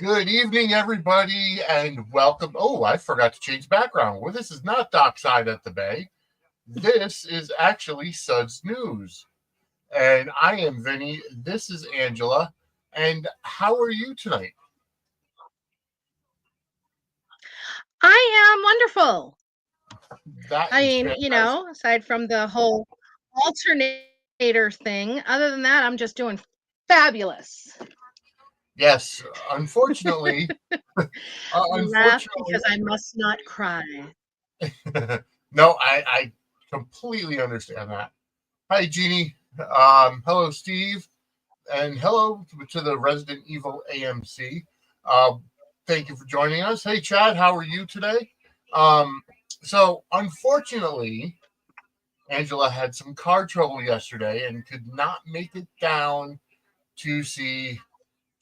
Good evening, everybody, and welcome. Oh, I forgot to change background. Well, this is not Dockside at the Bay. This is actually Suds News. And I am Vinny. This is Angela. And how are you tonight? I am wonderful. That I is mean, fantastic. aside from the whole alternator thing, other than that, I'm just doing fabulous. Yes, unfortunately, Laugh unfortunately, because I must not cry. no, I completely understand that. Hi, Jeannie. Hello, Steve. And hello to the Resident Evil AMC. Uh, Thank you for joining us. Hey, Chad, how are you today? Um, so, unfortunately, Angela had some car trouble yesterday and could not make it down to see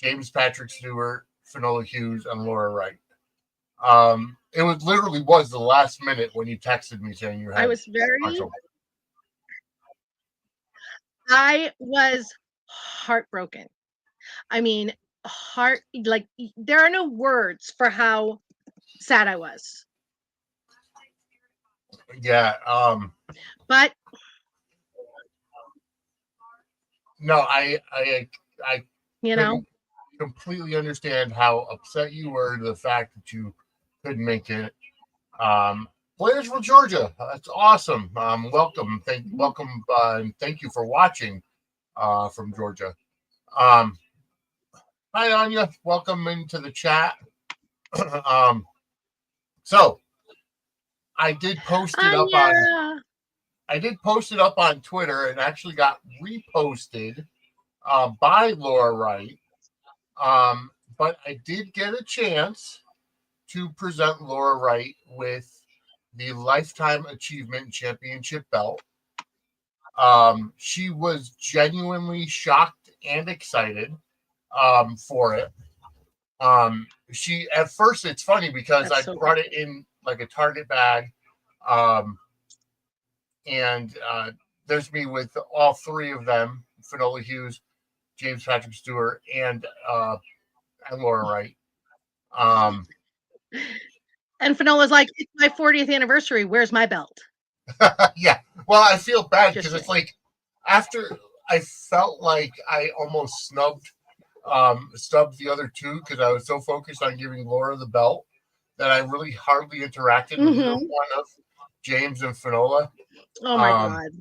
James Patrick Stewart, Finola Hughes, and Laura Wright. It was literally was the last minute when you texted me saying you I had was car very, trouble. I was heartbroken. I mean, there are no words for how sad I was. Yeah. But, No, I you know, couldn't completely understand how upset you were to the fact that you couldn't make it. Blairsville, Georgia. That's awesome. Welcome, and thank you for watching from Georgia. Um, Hi, Anya. Welcome into the chat. um, so I did post it up on Anya. Twitter and actually got reposted by Laura Wright. But I did get a chance to present Laura Wright with the Lifetime Achievement Championship belt. She was genuinely shocked and excited for it. She at first, it's funny because I That's so brought great. it in like a Target bag, um, and there's me with all three of them: Finola Hughes, James Patrick Stewart, and Laura Wright. Um, And Finola's like, it's my 40th anniversary. Where's my belt? yeah. Well, I feel bad Just because it's kidding. like after I felt like I almost stubbed the other two because I was so focused on giving Laura the belt that I really hardly interacted with either Mm-hmm. one of James and Finola. Oh my Um, God.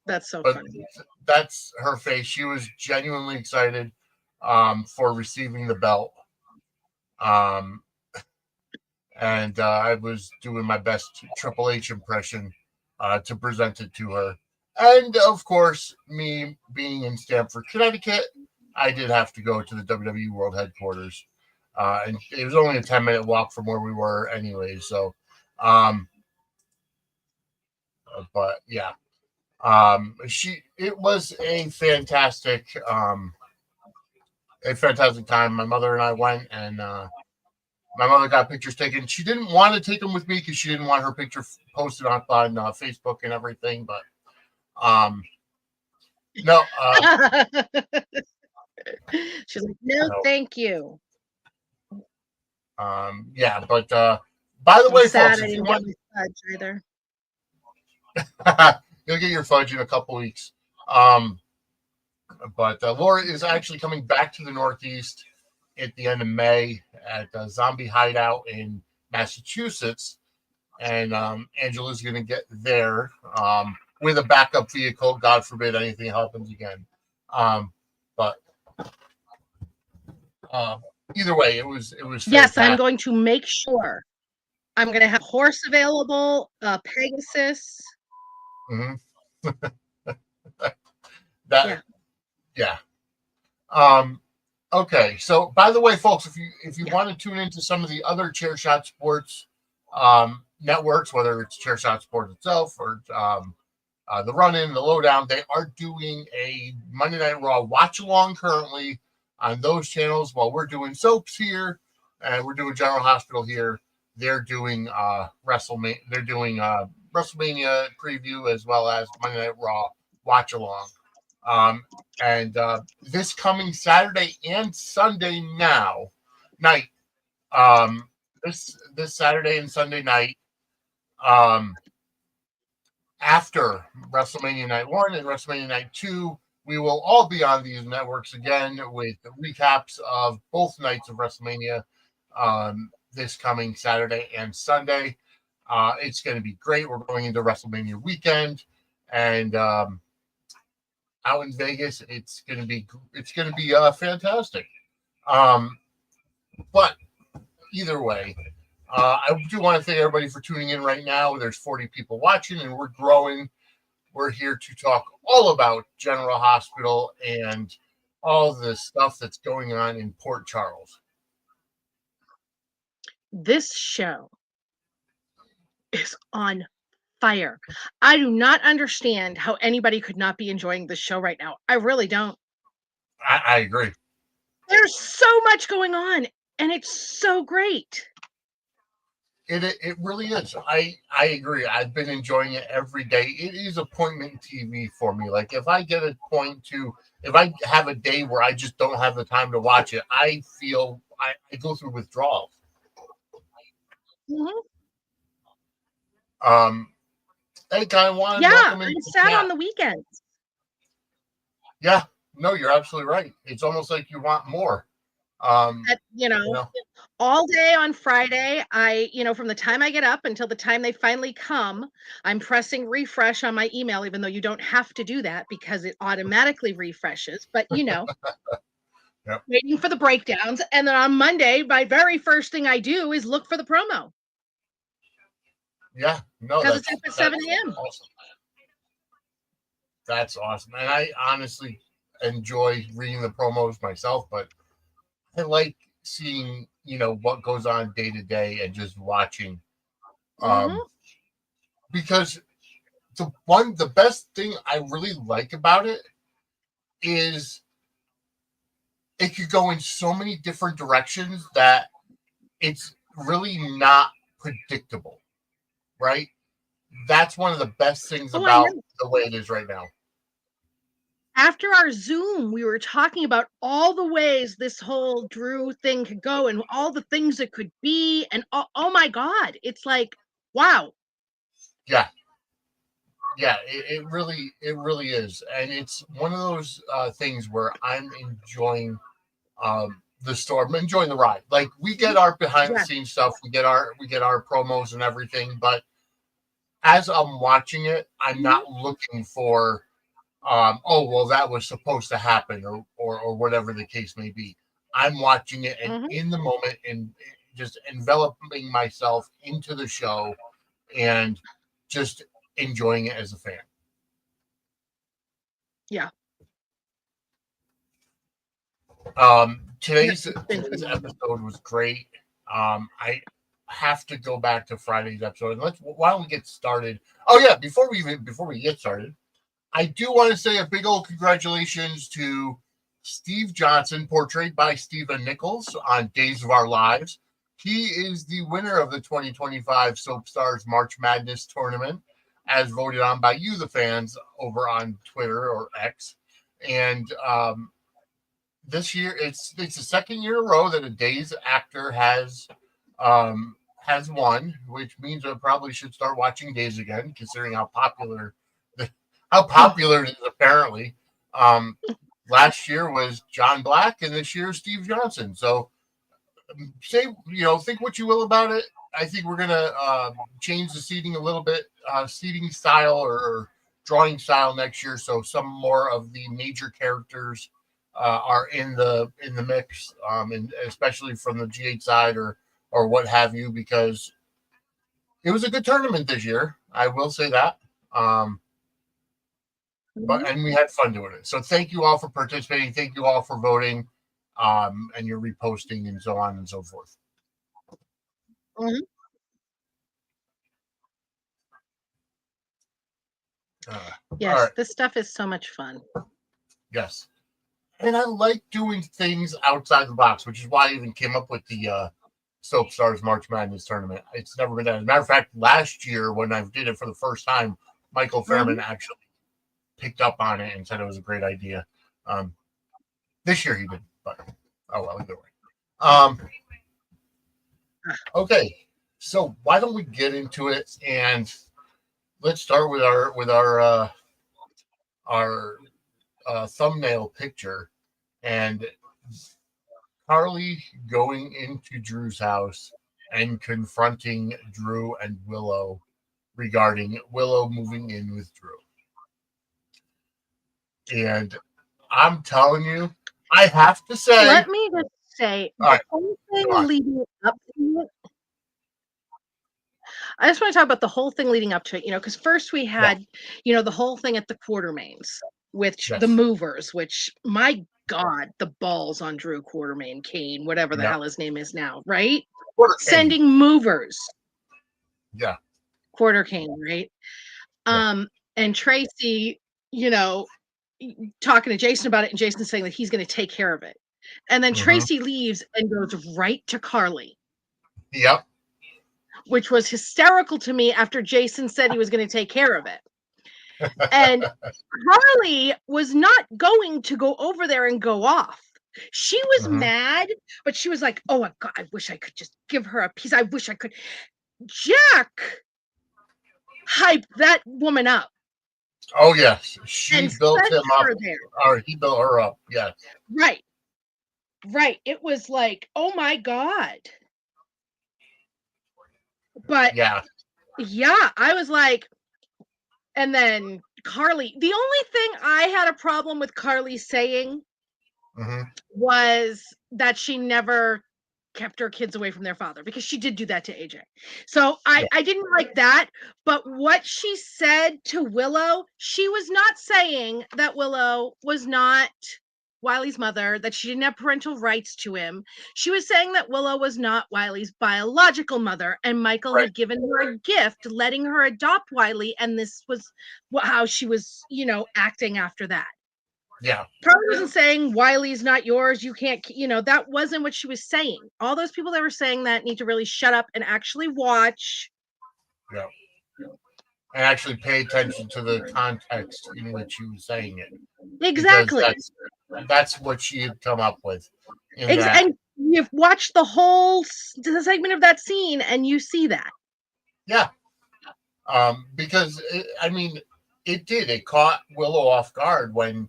That's so but funny. that's her face. She was genuinely excited for receiving the belt. Um, and I was doing my best Triple H impression to present it to her. And of course, me being in Stamford, Connecticut, I did have to go to the WWE World Headquarters, and it was only a 10-minute walk from where we were anyway. So, um, but yeah, it was a fantastic time. My mother and I went, and my mother got pictures taken. She didn't want to take them with me because she didn't want her picture posted on Facebook and everything. But um, no, She's like, no, no, thank you. yeah. But by the I'm way, sad folks, I if you didn't get want, my fudge either. you'll get your fudge in a couple weeks. Um, but Laura is actually coming back to the Northeast at the end of May at Zombie Hideout in Massachusetts, and Angela's going to get there with a backup vehicle. God forbid anything happens again. Um, but either way, it was Yes, I'm fantastic. going to make sure. I'm going to have a horse available, a Pegasus. Mm-hmm. That Yeah, yeah. Um, okay, so by the way, folks, if you yeah. want to tune into some of the other Chair Shot Sports networks, whether it's Chair Shot Sports itself or the Run In, the Lowdown, they are doing a Monday Night Raw watch along currently on those channels while we're doing soaps here and we're doing General Hospital here. They're doing WrestleMania. They're doing WrestleMania preview as well as Monday Night Raw watch along. Um, and this coming Saturday and Sunday now, night. This Saturday and Sunday night, after WrestleMania Night 1 and WrestleMania Night 2, we will all be on these networks again with recaps of both nights of WrestleMania this coming Saturday and Sunday. It's going to be great. We're going into WrestleMania weekend, and out in Vegas, it's going to be fantastic. But either way, I do want to thank everybody for tuning in right now. There's 40 people watching, and we're growing. We're here to talk all about General Hospital and all the stuff that's going on in Port Charles. This show is on fire. I do not understand how anybody could not be enjoying this show right now. I really don't. I agree. There's so much going on, and it's so great. It really is. I agree. I've been enjoying it every day. It is appointment TV for me. Like if I have a day where I just don't have the time to watch it, I feel I go through withdrawals. Mm-hmm. Hey, Guy Juan, Yeah, welcome I'm in. sad on the weekends. Yeah, no, you're absolutely right. It's almost like you want more. All day on Friday, from the time I get up until the time they finally come, I'm pressing refresh on my email, even though you don't have to do that because it automatically refreshes. But, Yep. Waiting for the breakdowns. And then on Monday, my very first thing I do is look for the promo. Yeah, no, because it's up at 7 a.m. Awesome. That's awesome. And I honestly enjoy reading the promos myself, but I like seeing, what goes on day to day and just watching. Because the best thing I really like about it is it could go in so many different directions that it's really not predictable, right? That's one of the best things about the way it is right now. After our Zoom, we were talking about all the ways this whole Drew thing could go and all the things it could be. And oh my God, it's like, wow. Yeah. Yeah, it really is. And it's one of those things where I'm enjoying the story. I'm enjoying the ride. Like we get our behind the scenes stuff, we get our promos and everything, but as I'm watching it, I'm not looking for that was supposed to happen or whatever the case may be. I'm watching it and in the moment and just enveloping myself into the show and just enjoying it as a fan. Yeah. Today's episode was great. I have to go back to Friday's episode. And why don't we get started? Oh yeah, before we get started, I do want to say a big old congratulations to Steve Johnson, portrayed by Stephen Nichols on Days of Our Lives. He is the winner of the 2025 Soap Stars March Madness tournament, as voted on by you, the fans, over on Twitter or X. And this year, it's the second year in a row that a Days actor has won, which means I probably should start watching Days again, considering how popular it is apparently. Last year was John Black, and this year Steve Johnson. So think what you will about it. I think we're gonna change the seating a little bit, seating style or drawing style next year. So some more of the major characters are in the mix, and especially from the G8 side or what have you, because it was a good tournament this year. I will say that. And we had fun doing it. So thank you all for participating. Thank you all for voting, and your reposting and so on and so forth. Yes, right. This stuff is so much fun. Yes. And I like doing things outside the box, which is why I even came up with the Soap Stars March Madness tournament. It's never been done. As a matter of fact, last year when I did it for the first time, Michael Fairman actually picked up on it and said it was a great idea. This year he did, but oh well, either way. Okay, so why don't we get into it, and let's start with our thumbnail picture, and Carly going into Drew's house and confronting Drew and Willow regarding Willow moving in with Drew. And I'm telling you, I have to say, Let me just say, all right, the whole go thing on. leading up to it, I just want to talk about the whole thing leading up to it, because first we Yeah, had, the whole thing at the Quartermains with the yes, movers, which, my God, the balls on Drew Quartermain, Kane, whatever the yeah, hell his name is now, right? Quarter Kane, Sending movers, yeah, Quarter Kane, right? yeah, And Tracy, you know, talking to Jason about it, and Jason saying that he's going to take care of it. And then mm-hmm. Tracy leaves and goes right to Carly, Yep, which was hysterical to me after Jason said he was going to take care of it. And Carly was not going to go over there and go off. She was mm-hmm. mad, but she was like, oh, God, I wish I could just give her a piece. I wish I could. Jack hyped that woman up Oh yes, she and built sent him up, her there. or he built her up. Yes, Right. Right. It was like, oh my God. But yeah, yeah, I was like, and then Carly, the only thing I had a problem with Carly saying mm-hmm. was that she never kept her kids away from their father, because she did do that to AJ. So Yeah, I didn't like that. But what she said to Willow, she was not saying that Willow was not Wiley's mother, that she didn't have parental rights to him. She was saying that Willow was not Wiley's biological mother, and Michael right. had given her a gift, letting her adopt Wiley, and this was how she was, acting after that. Yeah, Carly wasn't saying Wiley's not yours, you can't, that wasn't what she was saying. All those people that were saying that need to really shut up and actually watch. yeah, and actually pay attention to the context in which he was saying it, because Exactly. that's what she had come up with. In that, And you've watched the whole segment of that scene and you see that. yeah, because it caught Willow off guard when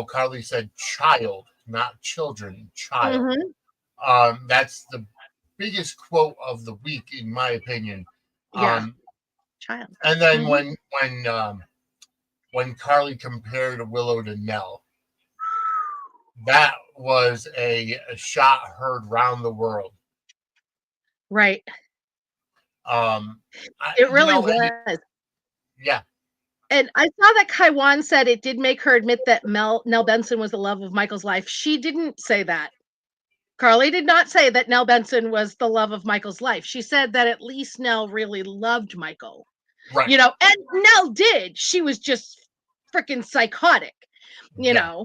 Carly said child, not children, child. That's the biggest quote of the week, in my opinion. Yeah, Um, child. and then when Carly compared Willow to Nell, that was a shot heard round the world. Right. Um, It really was. Yeah. And I saw that Kaiwan said it did make her admit that Nell Benson was the love of Michael's life. She didn't say that. Carly did not say that Nell Benson was the love of Michael's life. She said that at least Nell really loved Michael. Right. And Nell did. She was just freaking psychotic, Yeah.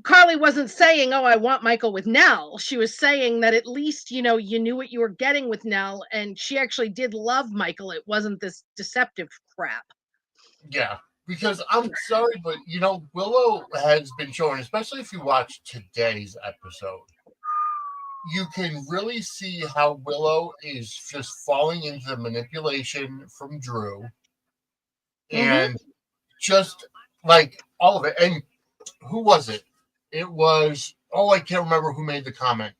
Carly wasn't saying, oh, I want Michael with Nell. She was saying that at least, you knew what you were getting with Nell, and she actually did love Michael. It wasn't this deceptive crap. Yeah. Because I'm sorry, but Willow has been shown, especially if you watch today's episode, you can really see how Willow is just falling into the manipulation from Drew, and just like all of it. And who was it? It was, I can't remember who made the comment.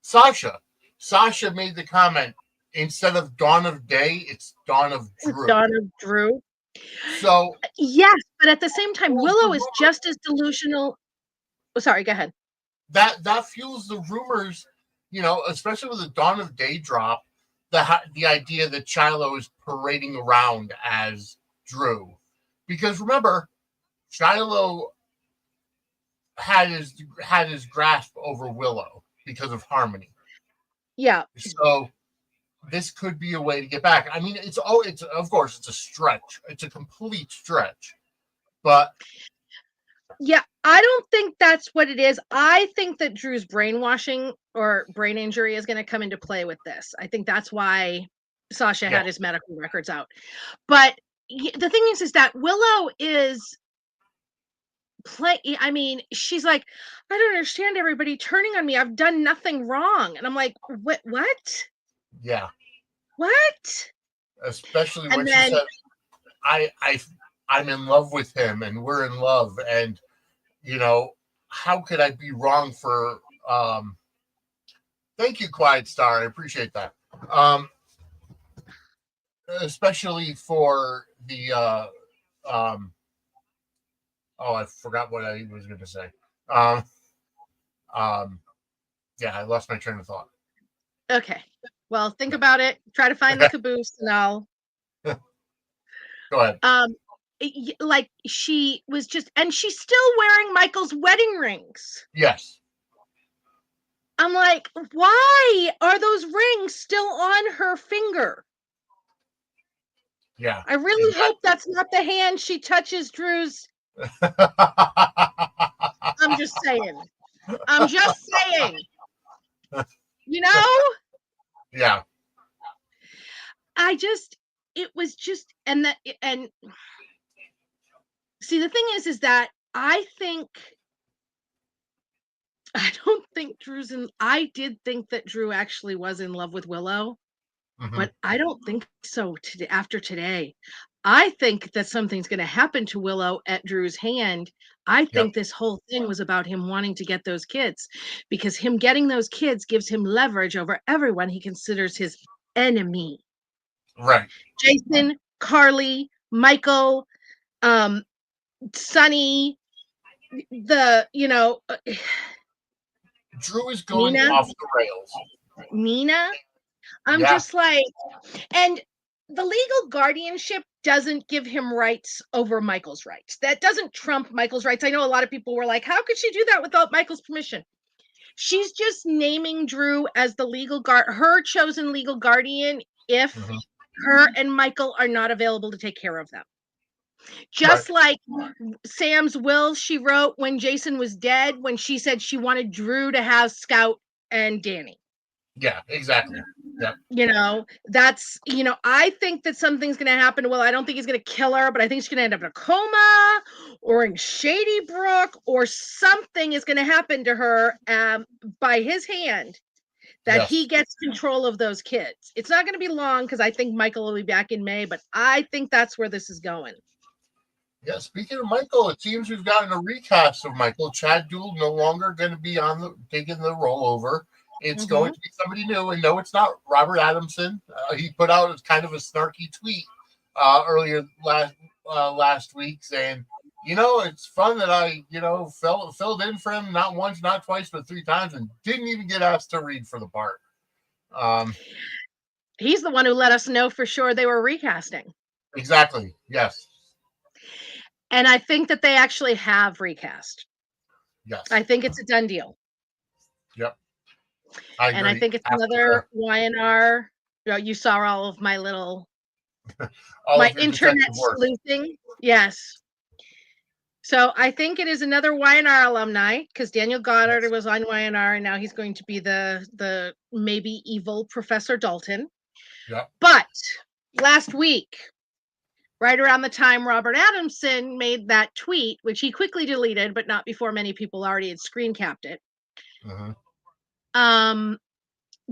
Sasha. Sasha made the comment, instead of Dawn of Day, it's Dawn of Drew. Dawn of Drew. So yes, but at the same time, Willow is just as delusional. Oh, sorry, go ahead. That fuels the rumors, especially with the Dawn of Day drop, the idea that Shiloh is parading around as Drew. Because remember, Shiloh had his grasp over Willow because of Harmony. Yeah. So this could be a way to get back. I mean, it's of course it's a stretch. It's a complete stretch. But yeah, I don't think that's what it is. I think that Drew's brainwashing or brain injury is going to come into play with this. I think that's why Sasha had his medical records out. But the thing is that Willow is I mean, she's like, I don't understand everybody turning on me. I've done nothing wrong. And I'm like, what? Yeah. What? Especially when And she then said, I, I, I'm in love with him and we're in love. And, how could I be wrong for, thank you, Quiet Star. I appreciate that. Especially for the, um, oh, I forgot what I was going to say. Um, um, yeah, I lost my train of thought. okay. Well, think about it. Try to find the caboose and I'll Go ahead. like she was and she's still wearing Michael's wedding rings. Yes. I'm like, why are those rings still on her finger? Yeah. I really hope that's not the hand she touches Drew's. I'm just saying. I'm just saying. Yeah. It was just, and see, the thing is that I don't think I did think that Drew actually was in love with Willow, but I don't think so today, after today. I think that something's going to happen to Willow at Drew's hand. I think this whole thing was about him wanting to get those kids, because him getting those kids gives him leverage over everyone he considers his enemy. Right. Jason, Carly, Michael, Sonny, Drew is going Nina, off the rails. Nina. I'm just like, and the legal guardianship doesn't give him rights over Michael's rights. That doesn't trump Michael's rights. I know a lot of people were like, how could she do that without Michael's permission? She's just naming Drew as the her chosen legal guardian if her and Michael are not available to take care of them. Just like Sam's will she wrote when Jason was dead, when she said she wanted Drew to have Scout and Danny. Yeah, exactly. Yeah. I think that something's going to happen. Well, I don't think he's going to kill her, but I think she's going to end up in a coma or in Shady Brook, or something is going to happen to her by his hand that he gets control of those kids. It's not going to be long, because I think Michael will be back in May, but I think that's where this is going. Yeah, speaking of Michael, it seems we've gotten a recast of Michael. Chad Duell no longer going to be taking the role over. It's going to be somebody new, and no, it's not Robert Adamson. He put out kind of a snarky tweet earlier last week saying, it's fun that I, filled in for him not once, not twice, but 3 times, and didn't even get asked to read for the part. He's the one who let us know for sure they were recasting. Exactly. Yes. And I think that they actually have recast. Yes. I think it's a done deal. Yep. And I think it's another YNR. You saw all of my little my internet sleuthing. Yes. So I think it is another YNR alumni, because Daniel Goddard was on YNR, and now he's going to be the maybe evil Professor Dalton. Yep. But last week, right around the time Robert Adamson made that tweet, which he quickly deleted, but not before many people already had screen capped it.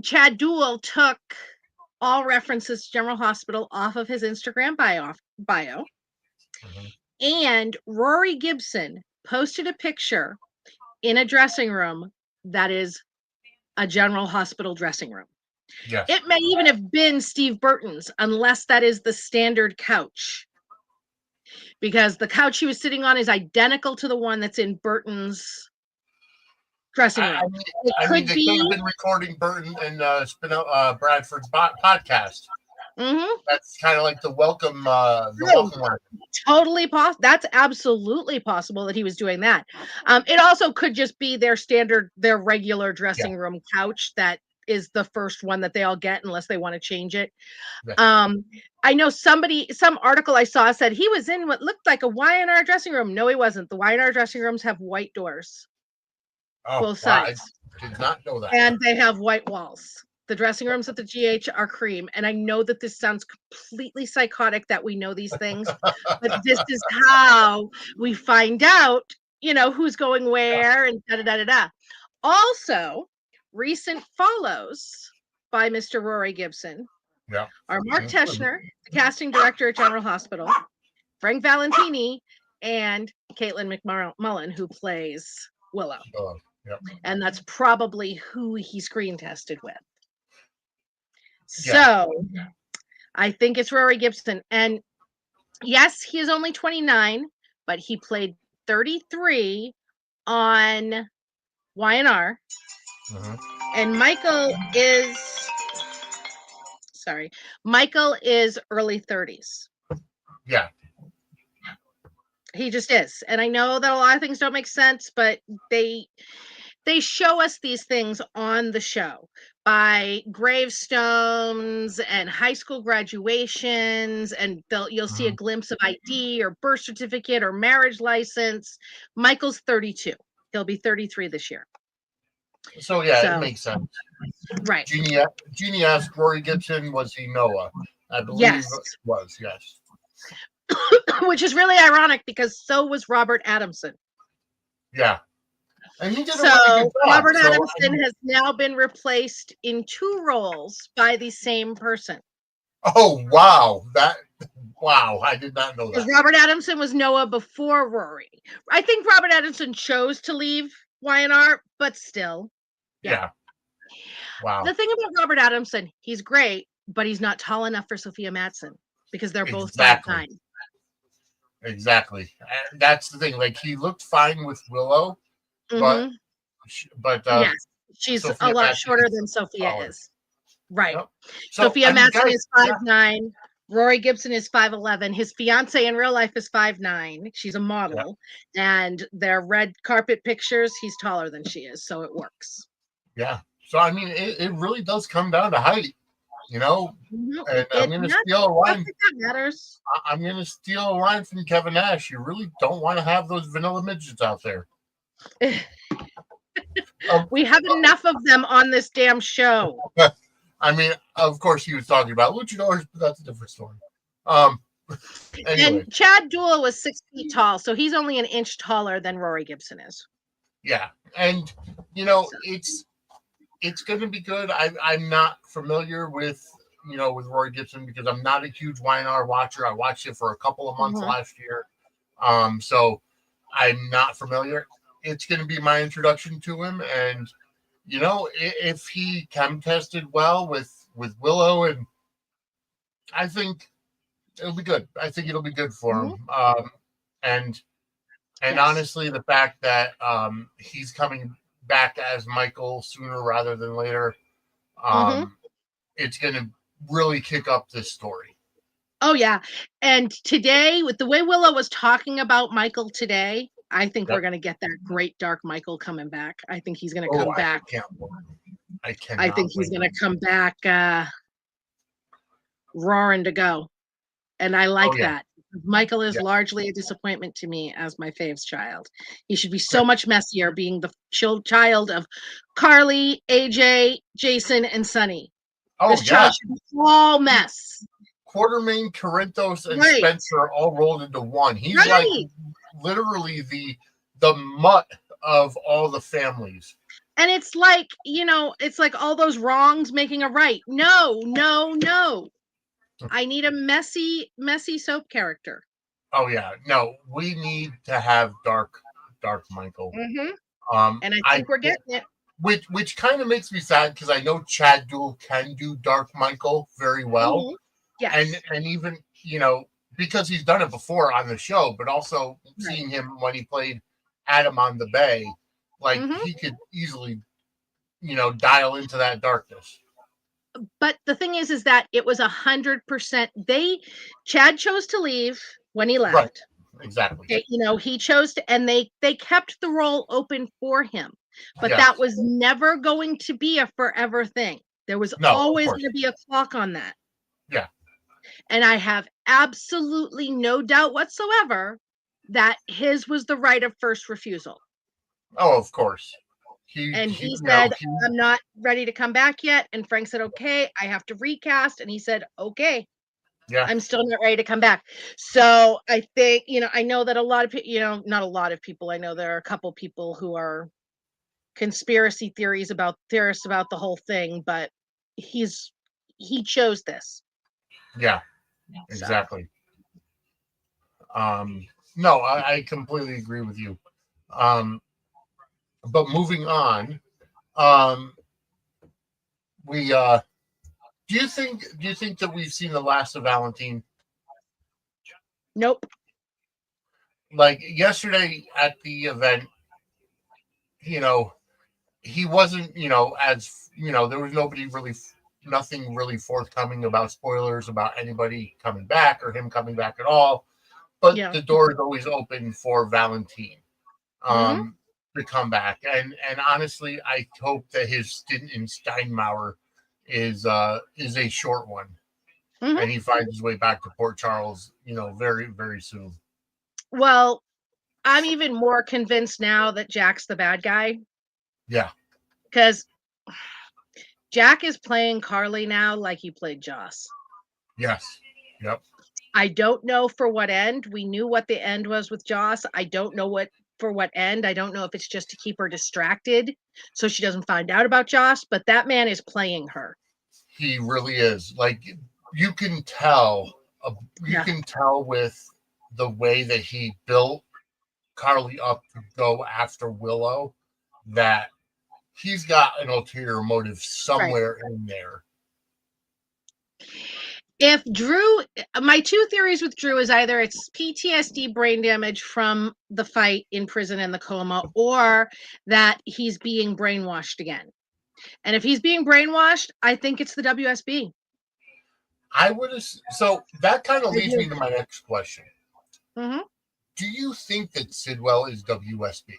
Chad Duell took all references to General Hospital off of his Instagram bio. And Rory Gibson posted a picture in a dressing room that is a General Hospital dressing room. Yes. It may even have been Steve Burton's, unless that is the standard couch, because the couch he was sitting on is identical to the one that's in Burton's dressing room. They could have been recording Burton and Bradford's podcast. That's kind of like the welcome line. Totally possible. That's absolutely possible that he was doing that. It also could just be their regular dressing room couch that is the first one that they all get, unless they want to change it. I know some article I saw said he was in what looked like a YNR dressing room. No, he wasn't. The YNR dressing rooms have white doors. Both sides. I did not know that. And they have white walls. The dressing rooms at the GH are cream. And I know that this sounds completely psychotic that we know these things, but this is how we find out who's going where and da da da da da. Also, recent follows by Mr. Rory Gibson are Mark Teschner, the casting director at General Hospital, Frank Valentini, and Caitlin McMullen, who plays Willow. And that's probably who he screen tested with. So I think it's Rory Gibson. And yes, he is only 29, but he played 33 on YNR. And Michael is early 30s. Yeah. He just is. And I know that a lot of things don't make sense, but they show us these things on the show by gravestones and high school graduations, and you'll see a glimpse of ID or birth certificate or marriage license. Michael's 32. He'll be 33 this year. So it makes sense. Right. Jeannie asked Rory Gibson, was he Noah? I believe it was, yes. Which is really ironic because so was Robert Adamson. Yeah. And he did a really good job. Robert Adamson has now been replaced in 2 roles by the same person. Oh, wow. Wow, I did not know that. Robert Adamson was Noah before Rory. I think Robert Adamson chose to leave YNR, but still. Yeah. Wow. The thing about Robert Adamson, he's great, but he's not tall enough for Sophia Matson because they're both 5'9". Exactly. That's the thing. Like, he looked fine with Willow, but yes, she's Sophia a lot Matson shorter than Sophia is. Right. Yep. So, Sophia Matson is 5'9". Rory Gibson is 5'11". His fiance in real life is 5'9". She's a model, and their red carpet pictures, he's taller than she is, so it works. Yeah. So I mean, it really does come down to height, And I'm going to steal a line. That matters. I'm going to steal a line from Kevin Nash. You really don't want to have those vanilla midgets out there. We have enough of them on this damn show. I mean, of course, he was talking about luchadors, but that's a different story. Anyway. And Chad Duell was 6 feet tall, so he's only an inch taller than Rory Gibson is. Yeah, and it's going to be good. I'm not familiar with Rory Gibson because I'm not a huge YNR watcher. I watched it for a couple of months last year, so I'm not familiar. It's going to be my introduction to him, and if he chem tested well with Willow, and I think it'll be good. I think it'll be good for him. And honestly, the fact that he's coming back as Michael sooner rather than later, it's going to really kick up this story. Oh, yeah. And today, with the way Willow was talking about Michael today, I think we're going to get that great Dark Michael coming back. I think he's going to come back. I think he's going to come back roaring to go. And I like that. Michael is largely a disappointment to me as my faves child. He should be so much messier, being the child of Carly, AJ, Jason, and Sonny. This child should be all mess. Quartermain, Corinthos, and Spencer all rolled into one. He's like literally the mutt of all the families. And it's like, it's like all those wrongs making a right. No. I need a messy soap character. Oh yeah, no, we need to have Dark Michael. And I think we're getting it. Which kind of makes me sad because I know Chad Duell can do Dark Michael very well. Yes. And even because he's done it before on the show, but also seeing him when he played Adam on the Bay, like he could easily dial into that darkness. But the thing is that it was 100%. Chad chose to leave when he left. Right. Exactly. He chose to, and they kept the role open for him. But that was never going to be a forever thing. There was always going to be a clock on that. Yeah. And I have absolutely no doubt whatsoever that his was the right of first refusal. Oh, of course. He said, I'm not ready to come back yet. And Frank said, okay, I have to recast. And he said, okay. Yeah. I'm still not ready to come back. So I think, I know that a lot of people, not a lot of people. I know there are a couple people who are conspiracy theorists about the whole thing, but he chose this. Yeah, So exactly. No, I completely agree with you. But moving on, um, we do you think that we've seen the last of Valentine? nope. Like yesterday at the event, you know, he wasn't, as there was nothing really forthcoming about spoilers about anybody coming back or him coming back at all. But Yeah. the door is always open for Valentine Hmm. to come back. And honestly, I hope that his stint in Steinmauer is a short one, Hmm. and he finds his way back to Port Charles, very very soon. Well, I'm even more convinced now that Jack's the bad guy, Yeah. because Jack is playing Carly now like he played Joss. Yes. Yep. I don't know for what end. We knew what the end was with Joss. I don't know for what end. I don't know if it's just to keep her distracted so she doesn't find out about Joss, but that man is playing her. He really is. Like you can tell. You Yeah. can tell with the way that he built Carly up to go after Willow that he's got an ulterior motive Right. somewhere in there. If Drew, my two theories with Drew is either it's PTSD brain damage from the fight in prison and the coma, or that he's being brainwashed again. And if he's being brainwashed, I think it's the WSB. I would have. So that kind of I leads do. me to my next question. Hmm. Do you think that Sidwell is WSB?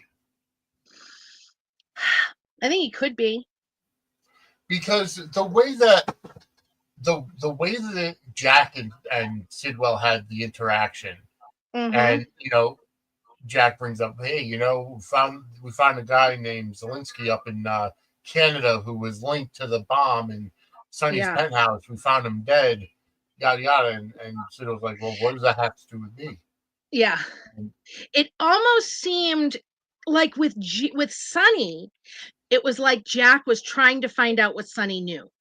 I think he could be. Because the way that Jack and Sidwell had the interaction, Hmm. and Jack brings up, hey, we found a guy named Zelensky up in Canada who was linked to the bomb in Sonny's Yeah. penthouse. We found him dead, yada yada, and Sidwell's like, well, what does that have to do with me? Yeah. And It almost seemed like with Sonny, it was like Jack was trying to find out what Sonny knew.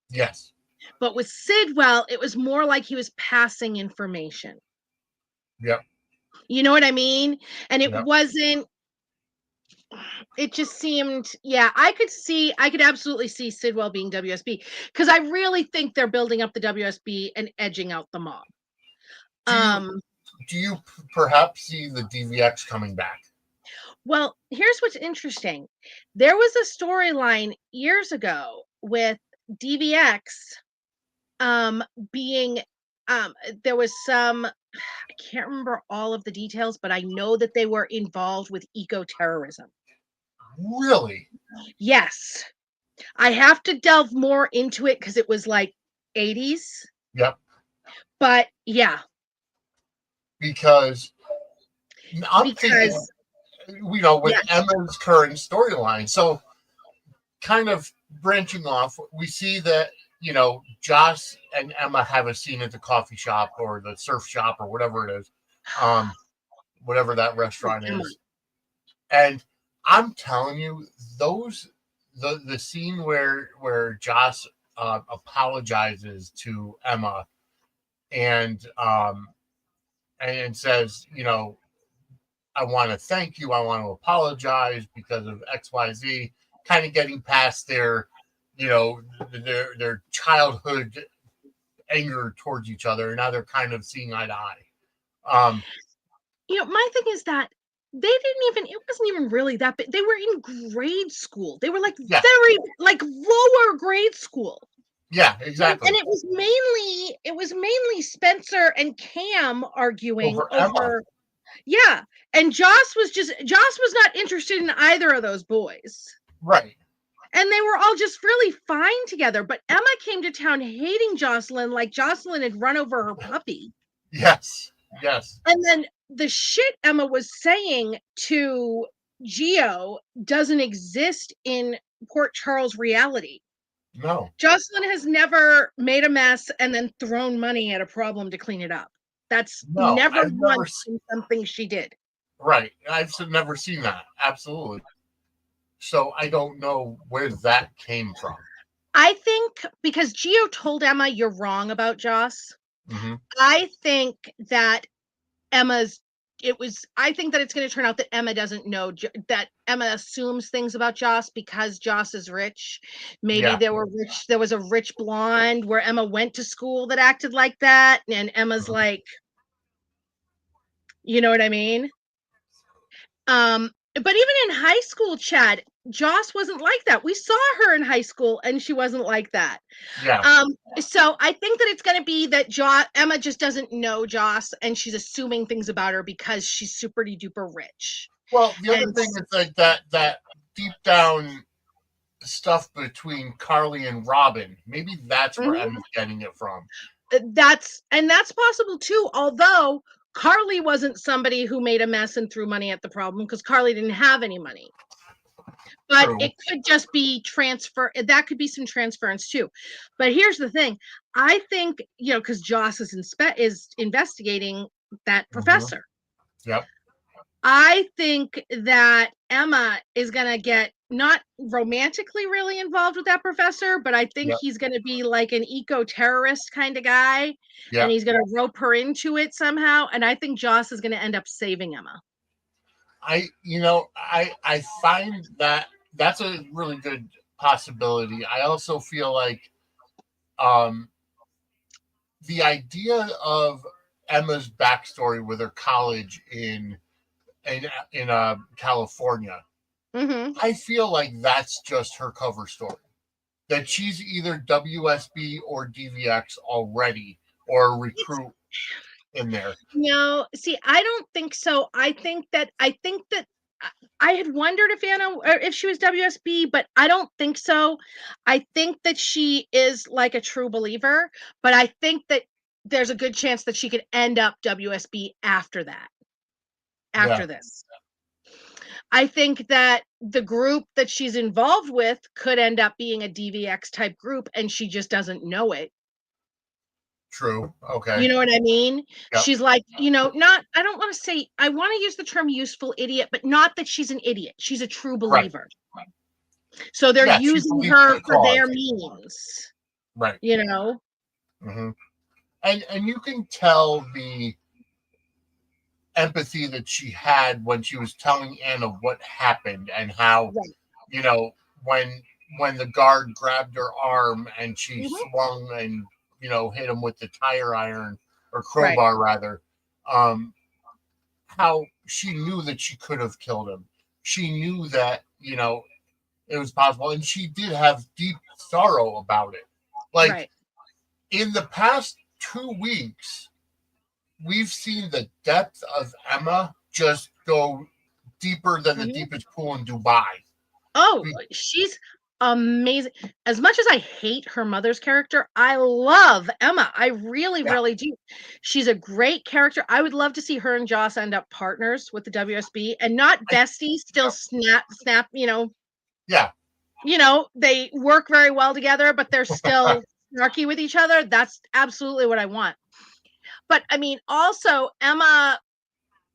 yes, But with Sidwell, it was more like he was passing information. yep, You know what I mean? And yep. it just seemed, yeah, I could absolutely see Sidwell being WSB, because I really think they're building up the WSB and edging out the mob. Do you Um, do you perhaps see the DVX coming back? well, here's what's interesting. There was a storyline years ago with DVX being there was some, I can't remember all of the details, but I know that they were involved with eco-terrorism. Really? Yes. I have to delve more into it because it was like 80s. Yep. But yeah, Because I'm thinking, because with yes. Emma's current storyline. So, kind of branching off, we see that, Joss and Emma have a scene at the coffee shop or the surf shop or whatever it is, whatever that restaurant Emma. is. And I'm telling you, the scene where Joss apologizes to Emma and says, I want to thank you. I want to apologize because of XYZ. Kind of getting past their childhood anger towards each other, and now they're kind of seeing eye to eye. My thing is that it wasn't even really that big. They were in grade school. They were like Yeah, very, like lower grade school. yeah, And exactly. it was mainly Spencer and Cam arguing Over Emma, over, yeah. And Joss was not interested in either of those boys. right? And they were all just really fine together. But Emma came to town hating Jocelyn like Jocelyn had run over her puppy. Yes, yes, And then the shit Emma was saying to Geo doesn't exist in Port Charles reality. No. Jocelyn has never made a mess and then thrown money at a problem to clean it up. That's No, never I've never once been something she did. right. I've never seen that. Absolutely. So I don't know where that came from. I think because Gio told Emma, "You're wrong about Joss." Hmm. I think that Emma's I think that it's going to turn out that Emma doesn't know that Emma assumes things about Joss because Joss is rich. Maybe Yeah. there was a rich blonde where Emma went to school that acted like that, and Emma's Mhm. like, you know what I mean? But even in high school, Chad, Joss wasn't like that. We saw her in high school and she wasn't like that. Yeah. So I think that it's going to be that Emma just doesn't know Joss and she's assuming things about her because she's super duper rich. Well, the other And thing is like that deep down stuff between Carly and Robin. Maybe that's where Mhm. Emma's getting it from. That's possible too. Although Carly wasn't somebody who made a mess and threw money at the problem because Carly didn't have any money. But True. it could just be transfer. That could be some transference too. But here's the thing: I think because Joss is investigating that Hmm. professor. Yep. I think that Emma is going to get not romantically really involved with that professor, but I think Yep. he's going to be like an eco-terrorist kind of guy, and Yep. he's going to rope her into it somehow. And I think Joss is going to end up saving Emma. I find that that's a really good possibility. I also feel like um the idea of Emma's backstory with her college in California, Mm-hmm. I feel like that's just her cover story. That she's either WSB or DVX already, or a recruit in there. No, see, I don't think so. I think that I had wondered if Anna or if she was WSB, but I don't think so. I think that she is like a true believer, but I think that there's a good chance that she could end up WSB after that, Yeah, after this. I think that the group that she's involved with could end up being a DVX type group and she just doesn't know it. true. Okay. You know what I mean? Yep. She's like, not, I don't want to say, I want to use the term useful idiot, but not that she's an idiot. She's a true Right. believer. So they're Yeah, she using believes in her the for their cause. means, Right. you know? Hmm. And you can tell the empathy that she had when she was telling Anna what happened and how, Right. you know, when when the guard grabbed her arm and she Mhm. swung and hit him with the tire iron or Right. crowbar rather, um, how she knew that she could have killed him. She knew that it was possible, and she did have deep sorrow about it. Like Right. in the past 2 weeks, we've seen the depth of Emma just go deeper than the Mhm. deepest pool in Dubai. Oh, she's amazing. As much as I hate her mother's character, I love Emma. I really, Yeah, really do. She's a great character. I would love to see her and Joss end up partners with the WSB and not I, besties, still snap, yeah, they work very well together, but they're still snarky with each other. That's absolutely what I want. But I mean, also Emma,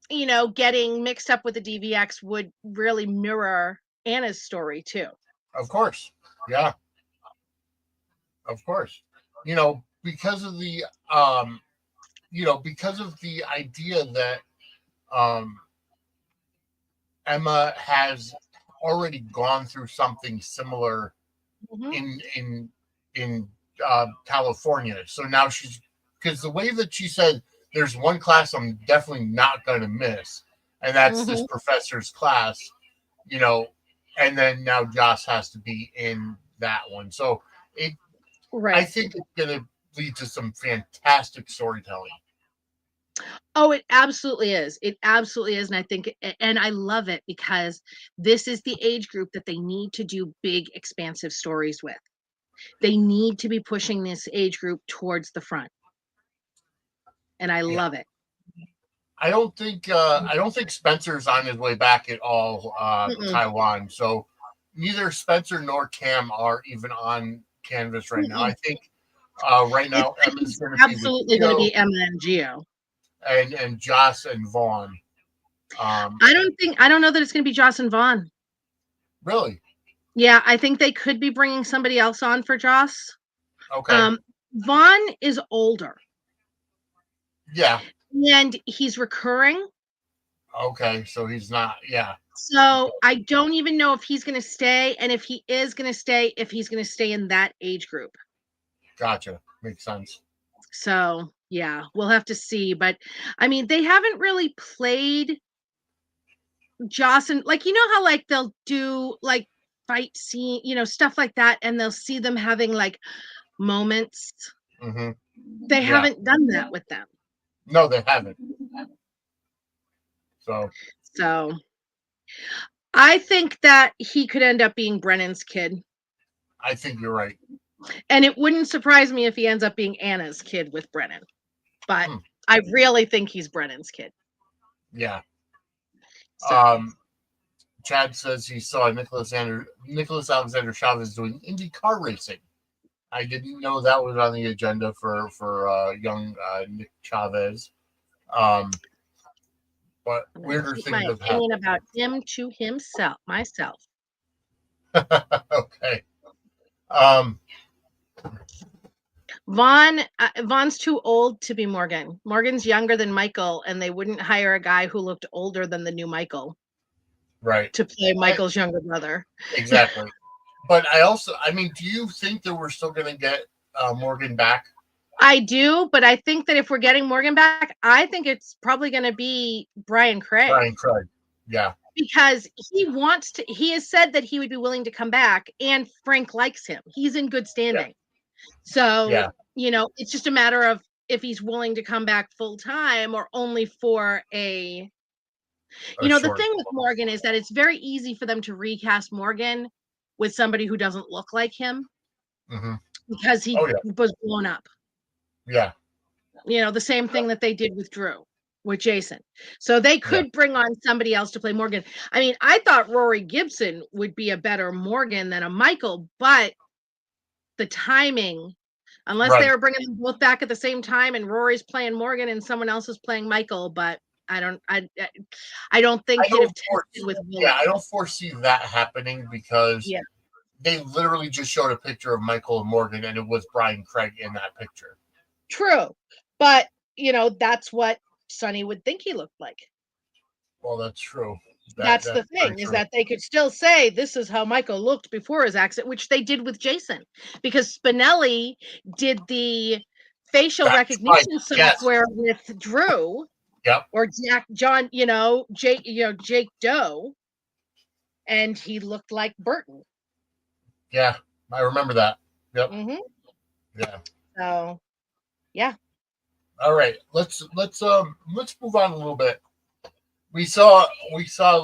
getting mixed up with the DVX would really mirror Anna's story too. of course, yeah, of course. Because of the idea that um, Emma has already gone through something similar Mhm. in California. So now she's because the way that she said there's one class I'm definitely not going to miss, and that's this Mhm. professor's class. You know, and then now Joss has to be in that one. So it, I Right. think it's going to lead to some fantastic storytelling. Oh, it absolutely is. It absolutely is. And I think, and I love it because this is the age group that they need to do big, expansive stories with. They need to be pushing this age group towards the front. And I Yeah, love it. I don't think Spencer's on his way back at all to Mm-mm. Taiwan. So neither Spencer nor Cam are even on canvas right now. I think right now Emma's It's going to be with absolutely going to Gio be Emma and Gio. and Joss and Vaughn. I don't know that it's going to be Joss and Vaughn. Really? Yeah, I think they could be bringing somebody else on for Joss. Okay. Vaughn is older. Yeah. And he's recurring. Okay, so he's not. Yeah. So I don't even know if he's going to stay, and if he is going to stay, if he's going to stay in that age group. Gotcha. Makes sense. So yeah, we'll have to see. But I mean, they haven't really played Joss and like how like they'll do like fight scene, stuff like that, and they'll see them having like moments. Mm-hmm. They haven't done that with them. No, they haven't. So I think that he could end up being Brennan's kid. I think you're right. And it wouldn't surprise me if he ends up being Anna's kid with Brennan. But I really think he's Brennan's kid. Yeah. So. Chad says he saw Nicholas Alexander Chavez doing Indy car racing. I didn't know that was on the agenda for young Nick Chavez. But weirder things my have opinion happened. About him to myself. Okay. Vaughn's too old to be Morgan. Morgan's younger than Michael, and they wouldn't hire a guy who looked older than the new Michael. Right. To play Michael's younger brother. Exactly. But I mean, do you think that we're still going to get Morgan back? I do, but I think that if we're getting Morgan back, I think it's probably going to be Brian Craig. Yeah. Because he has said that he would be willing to come back, and Frank likes him. He's in good standing. Yeah. So, it's just a matter of if he's willing to come back full time or only for the thing with Morgan is that it's very easy for them to recast Morgan with somebody who doesn't look like him because he was blown up. Yeah. The same thing that they did with Jason. So they could bring on somebody else to play Morgan. I mean, I thought Rory Gibson would be a better Morgan than a Michael, but the timing, unless they were bringing them both back at the same time and Rory's playing Morgan and someone else is playing Michael, but I don't think he'd have tested with Willow. Yeah, I don't foresee that happening because they literally just showed a picture of Michael and Morgan and it was Brian Craig in that picture. True. But, that's what Sonny would think he looked like. Well, that's true. That's the thing, is that they could still say this is how Michael looked before his accident, which they did with Jason, because Spinelli did the facial recognition software with Drew. Yep. Or Jake Doe, and he looked like Burton. Yeah, I remember that. Yep. Mm-hmm. Yeah. So, yeah. All right, let's move on a little bit. We saw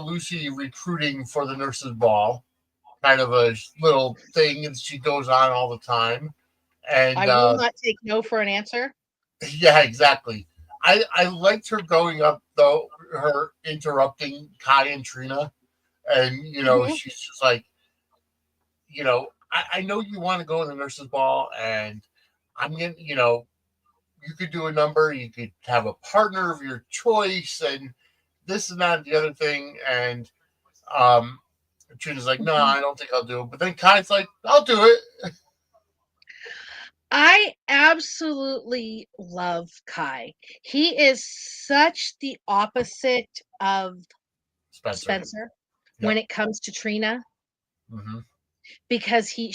Lucy recruiting for the nurses' ball, kind of a little thing, and she goes on all the time. And I will not take no for an answer. Yeah, exactly. I liked her going up though, her interrupting Kai and Trina, and she's just like, I know you want to go in the nurses' ball, and I'm gonna, you could do a number, you could have a partner of your choice, and this and that and the other thing, and Trina's like, no, I don't think I'll do it, but then Kai's like, I'll do it. I absolutely love Kai. He is such the opposite of Spencer when it comes to Trina, because he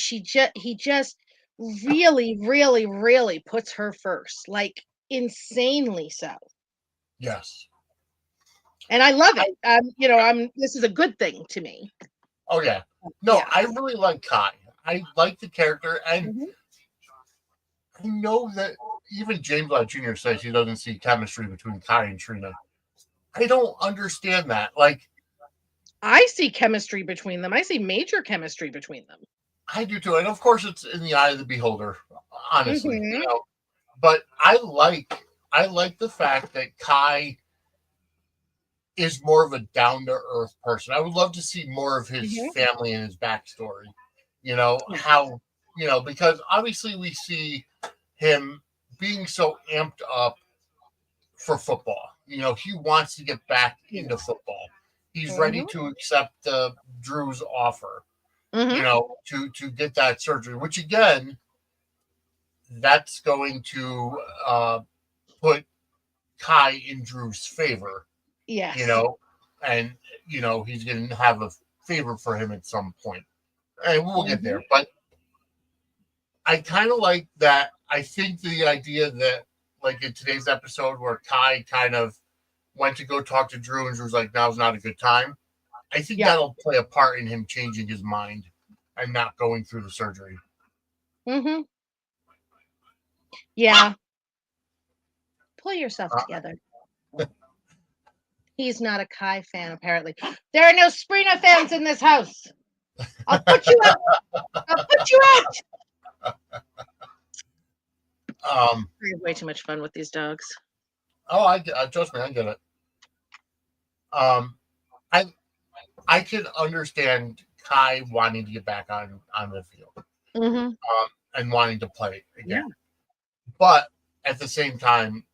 just really, really, really puts her first, like insanely so. Yes. And I love it. This is a good thing to me. Oh yeah. No, I really like Kai. I like the character, and I know that even James Lott Jr. says he doesn't see chemistry between Kai and Trina. I don't understand that. Like, I see chemistry between them. I see major chemistry between them. I do too, and of course, it's in the eye of the beholder. Honestly, But I like the fact that Kai is more of a down to earth person. I would love to see more of his family and his backstory. How because obviously we see him being so amped up for football. He wants to get back into football. He's ready to accept Drew's offer, to get that surgery, which again, that's going to put Kai in Drew's favor. Yes. And he's going to have a favor for him at some point, and we'll get there. But I kind of like that. I think the idea that, like in today's episode, where Kai kind of went to go talk to Drew, and Drew's like, "Now's not a good time." I think that'll play a part in him changing his mind and not going through the surgery. Yeah. Pull yourself together. He's not a Kai fan, apparently. There are no Sprina fans in this house. I'll put you out. I'll put you out. I have way too much fun with these dogs. Oh, trust me, I get it. I could understand Kai wanting to get back on the field, and wanting to play again. Yeah. But at the same time,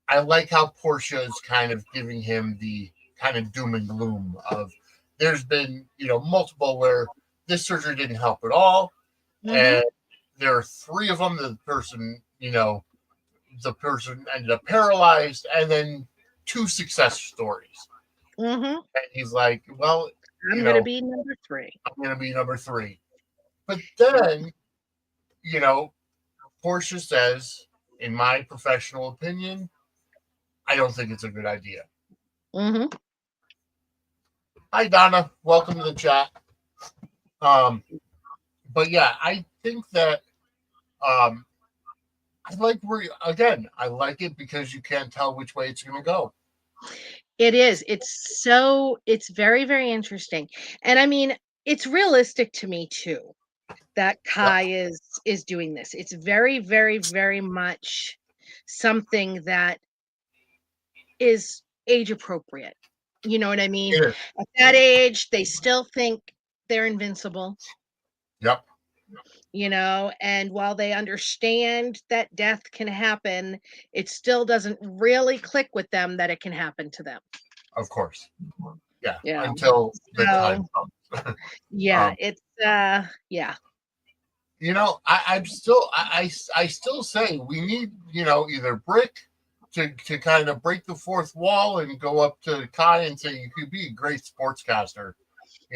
I like how Portia is kind of giving him the kind of doom and gloom of, there's been, multiple where this surgery didn't help at all. And there are 3 of them. The person ended up paralyzed, and then 2 success stories. And he's like, well, I'm going to be number 3. I'm going to be number 3. But then, Portia says, in my professional opinion, I don't think it's a good idea. Hi, Donna. Welcome to the chat. But yeah, I think that I like it because you can't tell which way it's going to go. It is. It's very, very interesting. And I mean, it's realistic to me too, that Kai is doing this. It's very, very, very much something that is age appropriate. You know what I mean? Yeah. At that age, they still think they're invincible. Yep. And while they understand that death can happen, it still doesn't really click with them that it can happen to them. Of course. Yeah. Until the time comes. It's I still say we need, either Brick to kind of break the fourth wall and go up to Kai and say, you could be a great sportscaster,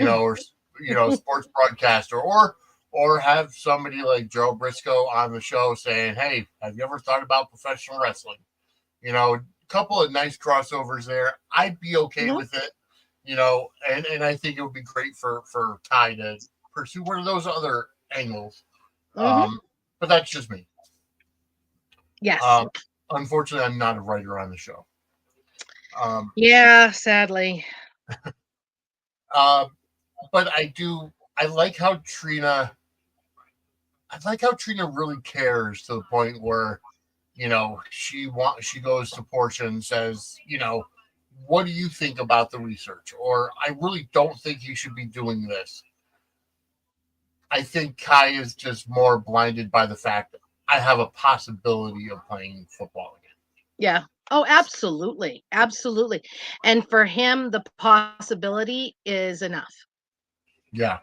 or sports broadcaster, or have somebody like Joe Briscoe on the show saying, hey, have you ever thought about professional wrestling? A couple of nice crossovers there. I'd be okay with it, and I think it would be great for Kai to pursue one of those other angles. But that's just me. Yes. Unfortunately, I'm not a writer on the show. Sadly. But I like how Trina really cares, to the point where, she goes to Portia and says, what do you think about the research? Or, I really don't think you should be doing this. I think Kai is just more blinded by the fact that I have a possibility of playing football again. Yeah. Oh, absolutely. Absolutely. And for him, the possibility is enough. Yeah.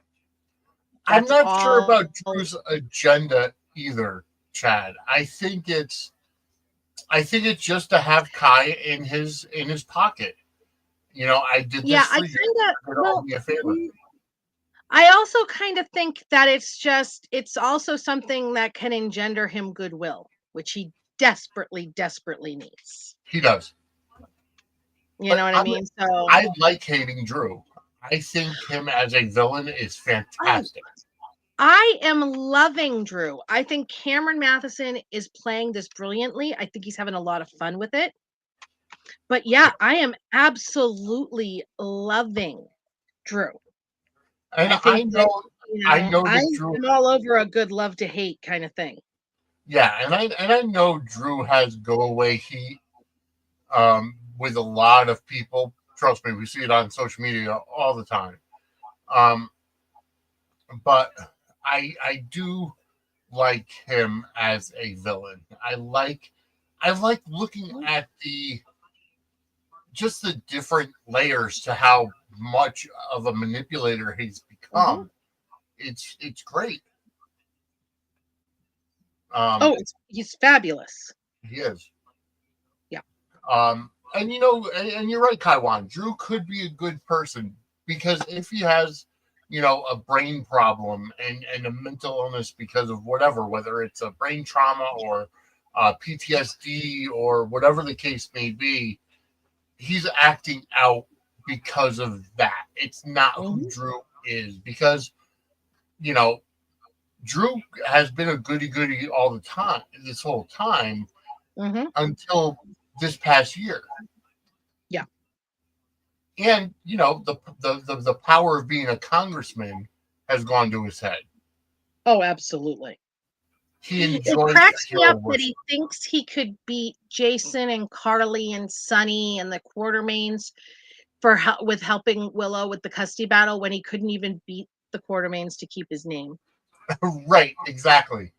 I'm not sure about Drew's agenda either, Chad. I think it's just to have Kai in his pocket. I did this for you. I also kind of think that it's also something that can engender him goodwill, which he desperately, desperately needs. He does. You know what I mean? So I like hating Drew. I think him as a villain is fantastic. I am loving Drew. I think Cameron Matheson is playing this brilliantly. I think he's having a lot of fun with it. But yeah, I am absolutely loving Drew. And I know I'm all over a good love to hate kind of thing. Yeah, and I know Drew has go away heat with a lot of people. Trust me, we see it on social media all the time. But I do like him as a villain. I like looking at the different layers to how much of a manipulator he's Mhm. become. It's great. Oh, Um, he's fabulous. he is. Yeah. And and you're right, Kaiwan. Drew could be a good person because if he has, a brain problem and a mental illness because of whatever, whether it's a brain trauma or PTSD or whatever the case may be, he's acting out because of that. It's not who Mhm. Drew is because you know Drew has been a goody goody all the time, this whole time Mhm. until this past year. Yeah. And the power of being a congressman has gone to his head. Oh, absolutely. He It enjoys cracks me hero up that worship. he thinks he could beat Jason and Carly and Sonny and the Quartermains with helping Willow with the custody battle when he couldn't even beat the Quartermains to keep his name. Right, exactly.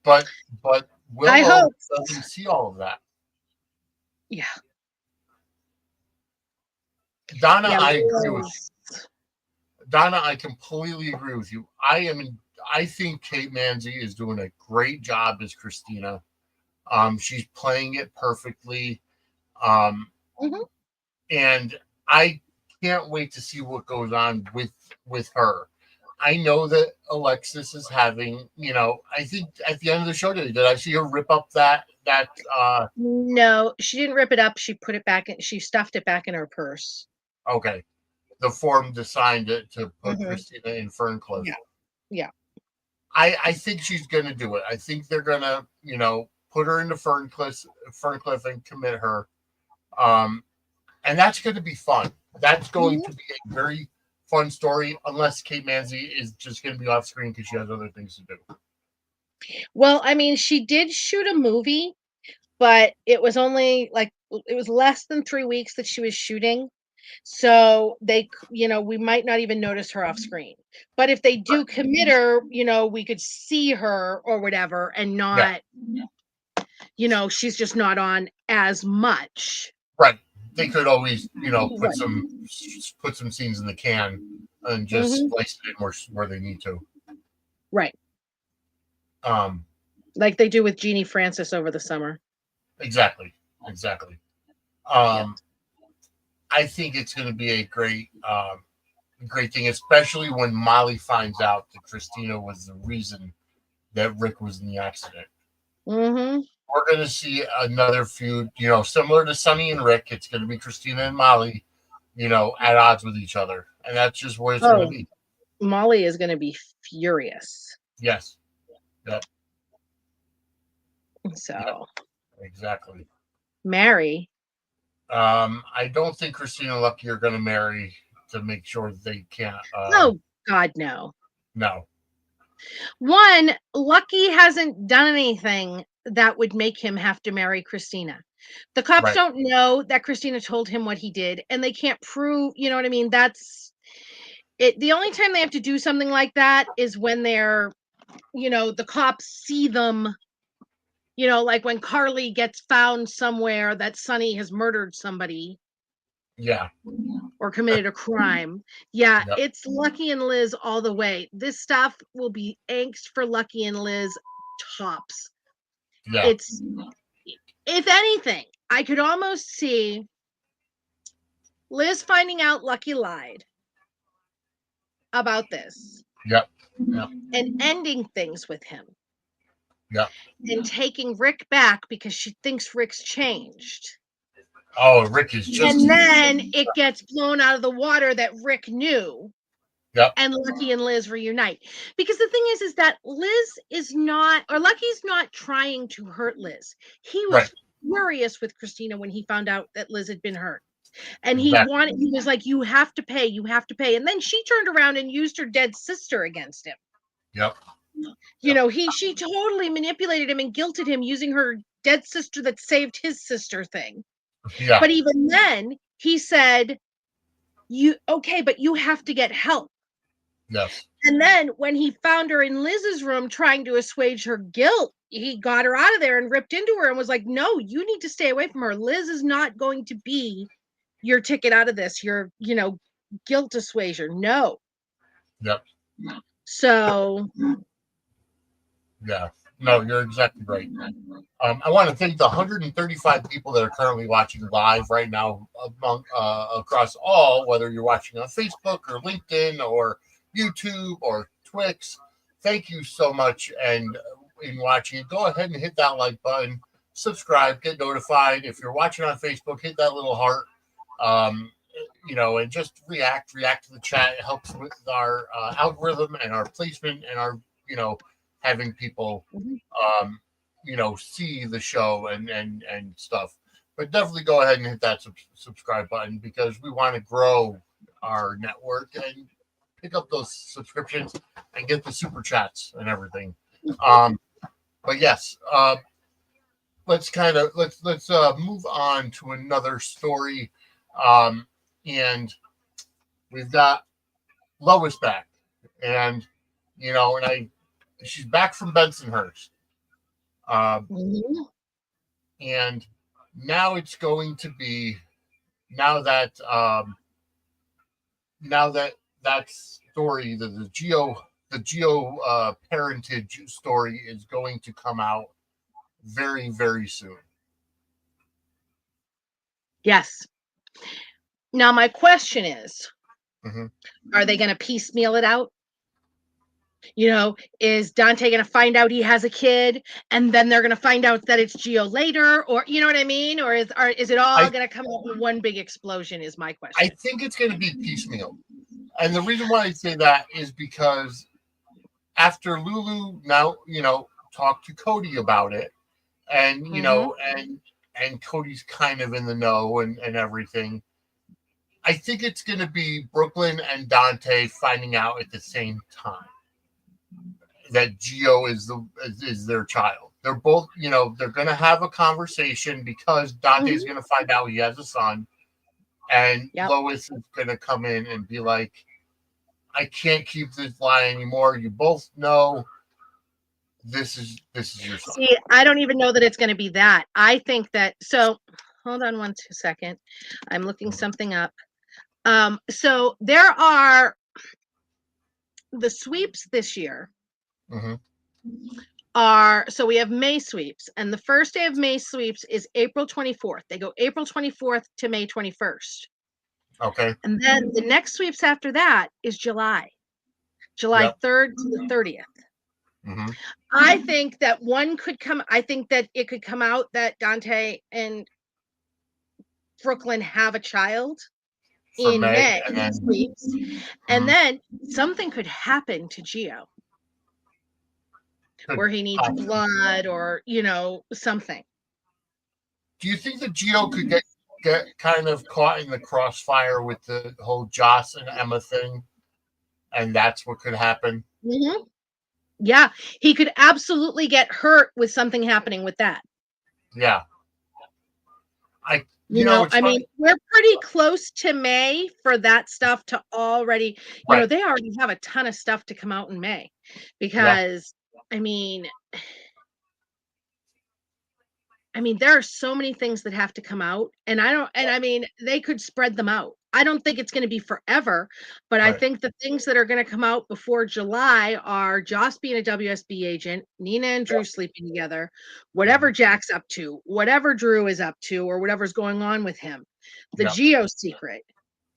But I Willow hope. doesn't see all of that. Yeah. Donna, Yeah. I agree with you. Donna, I completely agree with you. I think Kate Manzi is doing a great job as Christina. She's playing it perfectly. Um, Mhm. and I can't wait to see what goes on with her. I know that Alexis is having, I think at the end of the show today, did I see her rip up that No, she didn't rip it up. She put it back in. She stuffed it back in her purse. okay, the form designed to put Mhm. Christina in Ferncliff. Yeah. Yeah. I think she's gonna do it. I think they're gonna, put her into Ferncliff and commit her. Um, and that's going to be fun. That's going Mhm. to be a very fun story, unless Kate Manzi is just going to be off screen because she has other things to do. Well, I mean, she did shoot a movie, but it was only it was less than 3 weeks that she was shooting. So we might not even notice her off screen. But if they do commit her, we could see her or whatever and Yeah, not, she's just not on as much. right. They could always, Right. put some scenes in the can and just Hmm. splice it in where they need to. Right. Um, Like they do with Jeannie Francis over the summer. exactly, exactly. Yep. I think it's going to be a great thing, especially when Molly finds out that Christina was the reason that Rick was in the accident. Hmm. We're going to see another feud, similar to Sonny and Rick. It's going to be Christina and Molly, at odds with each other. And that's just what it's going to Oh, be. Molly is going to be furious. Yes. Yep. Yep. So, Exactly. Mary. I don't think Christina and Lucky are going to marry to make sure that they can't. Oh, God, no. No. One, Lucky hasn't done anything that would make him have to marry Christina. The cops Right. don't know that Christina told him what he did, and they can't prove, you know what I mean? That's it. The only time they have to do something like that is when the cops see them, like when Carly gets found somewhere that Sonny has murdered somebody Yeah. or committed a crime. Yeah, Yep. it's Lucky and Liz all the way. This stuff will be angst for Lucky and Liz tops. Yeah. It's If anything, I could almost see Liz finding out Lucky lied about this Yep. Yep. and ending things with him Yep. and taking Rick back because she thinks Rick's changed. Oh, Rick is just. And then it gets blown out of the water that Rick knew Yep. and Lucky and Liz reunite. Because the thing is that Liz is not, or Lucky's not trying to hurt Liz. He Right. was furious with Christina when he found out that Liz had been hurt. And he Exactly. was like, you have to pay, you have to pay. And then she turned around and used her dead sister against him. Yep. Yep. She totally manipulated him and guilted him using her dead sister that saved his sister thing. Yeah. But even then, he said, but you have to get help. Yes. And then when he found her in Liz's room trying to assuage her guilt, he got her out of there and ripped into her and was like, no, you need to stay away from her. Liz is not going to be your ticket out of this. Your, guilt assuager. No. Yep. So. Yeah. No, you're exactly right. I want to thank the 135 people that are currently watching live right now across all, whether you're watching on Facebook or LinkedIn or YouTube or Twix. Thank you so much. And in watching it, go ahead and hit that like button, subscribe, get notified. If you're watching on Facebook, hit that little heart, and just react to the chat. It helps with our algorithm and our placement and our, having people, see the show and stuff. But definitely go ahead and hit that subscribe button, because we want to grow our network and pick up those subscriptions and get the super chats and everything. But yes, let's move on to another story. And we've got Lois back, and she's back from Bensonhurst. And now it's going to be, now that that story, the Geo parentage story is going to come out very, very soon. Yes. Now my question is, are they going to piecemeal it out? Is Dante going to find out he has a kid and then they're going to find out that it's Geo later, or you know what I mean? Or is it all going to come out in one big explosion is my question. I think it's going to be piecemeal. And the reason why I say that is because after Lulu now, talked to Cody about it, and, and Cody's kind of in the know and everything, I think it's going to be Brooklyn and Dante finding out at the same time that Geo is their child. They're both, they're going to have a conversation, because Dante's going to find out he has a son, and Lois is going to come in and be like, I can't keep this lie anymore. You both know this is your son. See, I don't even know that it's going to be that. I think that, so hold on 1 second. I'm looking something up. So there are the sweeps this year. So we have May sweeps, and the first day of May sweeps is April 24th. They go April 24th to May 21st. Okay. And then the next sweeps after that is July 3rd to the 30th. I think that it could come out that Dante and Brooklyn have a child in May sweeps, and then something could happen to Geo where he needs blood or something. Do you think that Geo could get kind of caught in the crossfire with the whole Joss and Emma thing, and that's what could happen? Yeah, he could absolutely get hurt with something happening with that. Yeah. I mean, we're pretty close to May for that stuff to already, they already have a ton of stuff to come out in May, because I mean, there are so many things that have to come out, and I mean, they could spread them out. I don't think it's going to be forever, but I think the things that are going to come out before July are Joss being a WSB agent, Nina and Drew sleeping together, whatever Jack's up to, whatever Drew is up to, or whatever's going on with him, the Geo secret,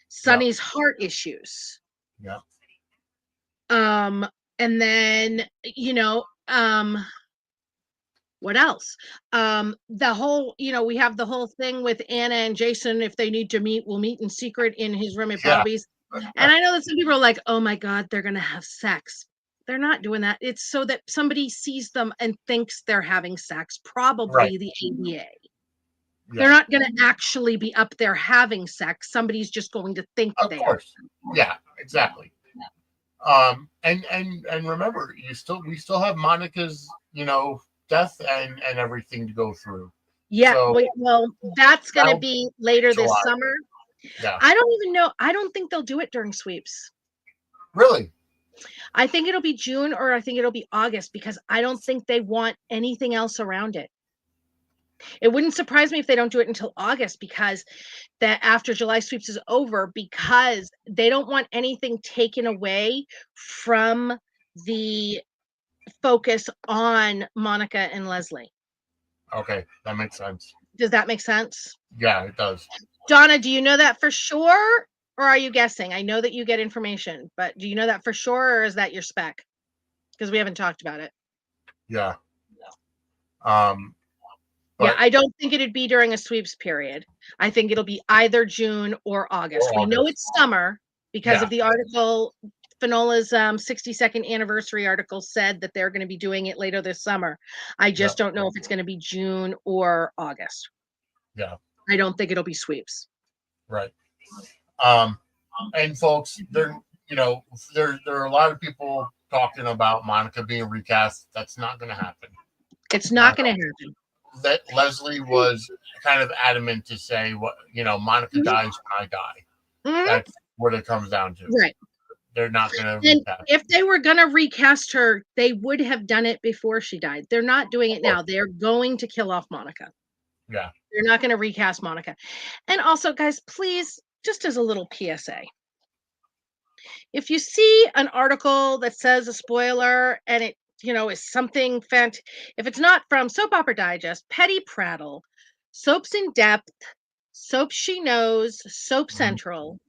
Sonny's heart issues. And then, what else? The whole, we have the whole thing with Anna and Jason. If they need to meet, we'll meet in secret in his room at Bobby's. And I know that some people are like, oh my God, they're going to have sex. They're not doing that. It's so that somebody sees them and thinks they're having sex, probably the ABA. They're not going to actually be up there having sex. Somebody's just going to think they are. Yeah, exactly. And remember, we still have Monica's, death and everything to go through. Well, that's going to be later this summer. I don't even know. I don't think they'll do it during sweeps. Really? I think it'll be June or I think it'll be August because I don't think they want anything else around it. It wouldn't surprise me if they don't do it until August because that after July sweeps is over because they don't want anything taken away from the focus on Monica and Leslie. Okay, that makes sense. Does that make sense? Yeah, it does. Donna, do you know that for sure? Or are you guessing? I know that you get information, but do you know that for sure or is that your spec? Because we haven't talked about it. Yeah. Yeah, But I don't think it'd be during a sweeps period. I think it'll be either June or August. We know it's summer because of the article. Finola's 62nd anniversary article said that they're going to be doing it later this summer. I just don't know if it's going to be June or August. Yeah. I don't think it'll be sweeps. Right. And folks, there are a lot of people talking about Monica being recast. That's not going to happen. It's not going to happen. That Leslie was kind of adamant to say, what Monica dies when I die. That's what it comes down to. Right. They're not going to recast. If they were going to recast her, they would have done it before she died. They're not doing it now. They're going to kill off Monica. Yeah. They're not going to recast Monica. And also, guys, please, just as a little PSA, if you see an article that says a spoiler and it, is something if it's not from Soap Opera Digest, Petty Prattle, Soaps in Depth, Soap She Knows, Soap Central,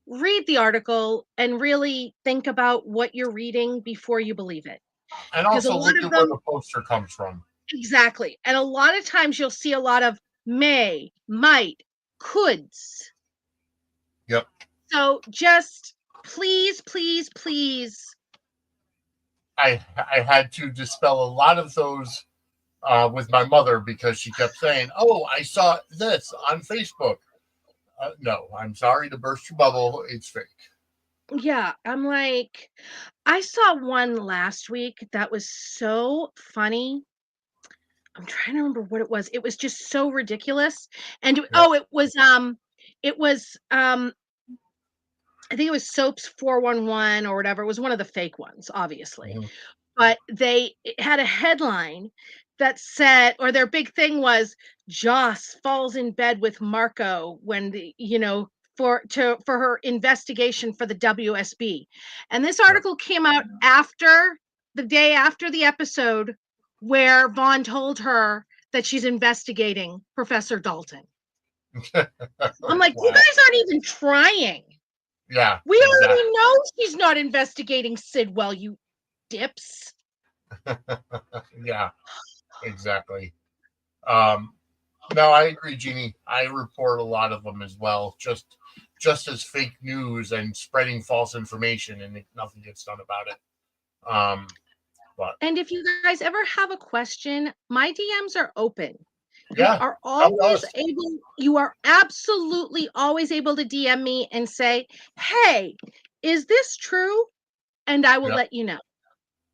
read the article and really think about what you're reading before you believe it. And also look at where the poster comes from. Exactly. And a lot of times you'll see a lot of may, might, coulds. Yep. So just please. I had to dispel a lot of those with my mother because she kept saying, "Oh, I saw this on Facebook." No, I'm sorry to burst your bubble. It's fake. Yeah, I'm like, I saw one last week that was so funny. I'm trying to remember what it was. It was just so ridiculous. And it was I think it was Soaps 411 or whatever. It was one of the fake ones, obviously. Mm-hmm. But they had a headline that said, or their big thing was Joss falls in bed with Marco when for her investigation for the WSB. And this article came out the day after the episode where Vaughn told her that she's investigating Professor Dalton. I'm like, you guys aren't even trying. Yeah. We already know she's not investigating Sidwell, you dips. Yeah, exactly. No, I agree, Jeannie. I report a lot of them as well, just as fake news and spreading false information, and nothing gets done about it. And if you guys ever have a question, my DMs are open. Yeah, you are absolutely always able to DM me and say, "Hey, is this true?" And I will let you know.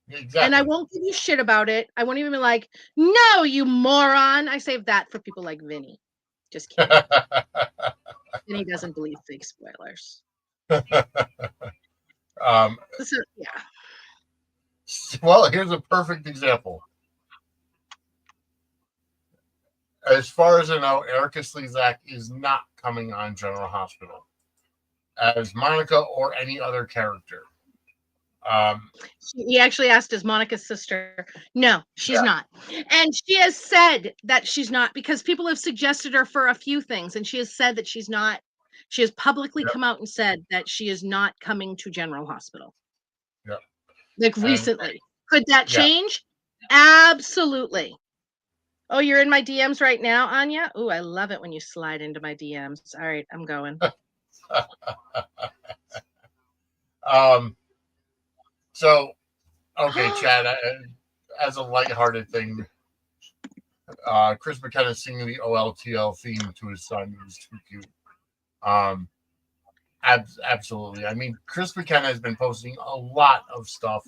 Exactly. And I won't give you shit about it. I won't even be like, "No, you moron." I save that for people like Vinny. Just kidding. Vinny doesn't believe fake spoilers. So, yeah. Well, here's a perfect example. As far as I know, Erica Slezak is not coming on General Hospital as Monica or any other character. He actually asked, is Monica's sister? No, she's not. And she has said that she's not because people have suggested her for a few things. And she has said that she's not. She has publicly come out and said that she is not coming to General Hospital. Yeah. Like recently. Could that change? Absolutely. Oh, you're in my DMs right now, Anya? Oh, I love it when you slide into my DMs. All right, I'm going. So, okay, Chad, as a lighthearted thing, Chris McKenna singing the OLTL theme to his son is too cute. Absolutely. I mean, Chris McKenna has been posting a lot of stuff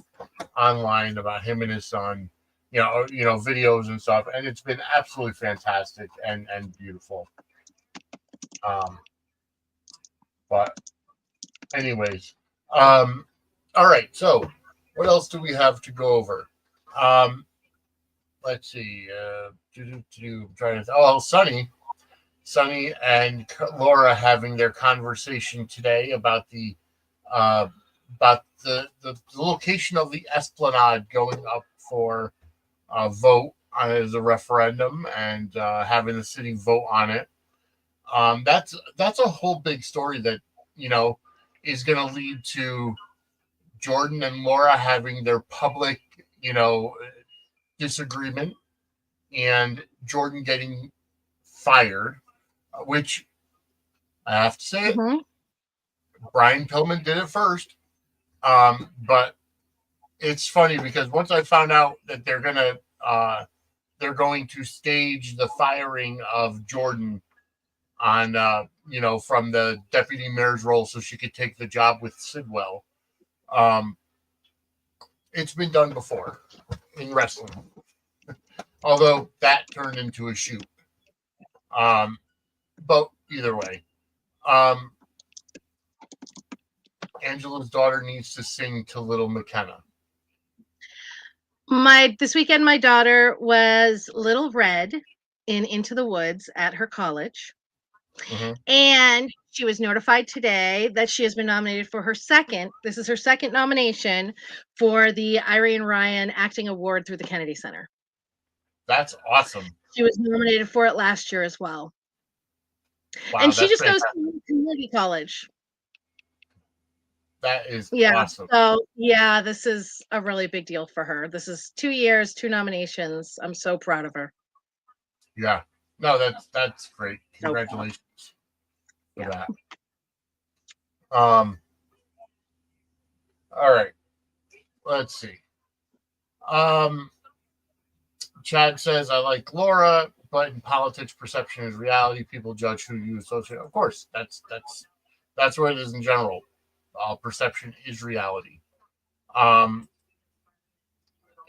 online about him and his son, videos and stuff, and it's been absolutely fantastic and beautiful. But anyways, All right. So, what else do we have to go over? Um, let's see. Trying to. Oh, Sonny and Laura having their conversation today uh, about the location of the Esplanade going up for a vote as a referendum and having the city vote on it. That's a whole big story that you know is going to lead to Jordan and Laura having their public disagreement and Jordan getting fired, which I have to say it. Mm-hmm. Brian Pillman did it first, but it's funny because once I found out that they're going to stage the firing of Jordan on from the deputy mayor's role so she could take the job with Sidwell. It's been done before in wrestling, although that turned into a shoot. But either way, Angela's daughter needs to sing to Little McKenna. This weekend, my daughter was Little Red in Into the Woods at her college. Mm-hmm. And she was notified today that she has been nominated for her second nomination for the Irene Ryan Acting Award through the Kennedy Center. That's awesome. She was nominated for it last year as well. Wow, and she just goes to community college. That is awesome. So this is a really big deal for her. This is 2 years, 2 nominations. I'm so proud of her. Yeah. No, that's great. Congratulations for that. All right. Let's see. Chad says, I like Laura, but in politics, perception is reality. People judge who you associate. Of course, that's what it is in general. Perception is reality.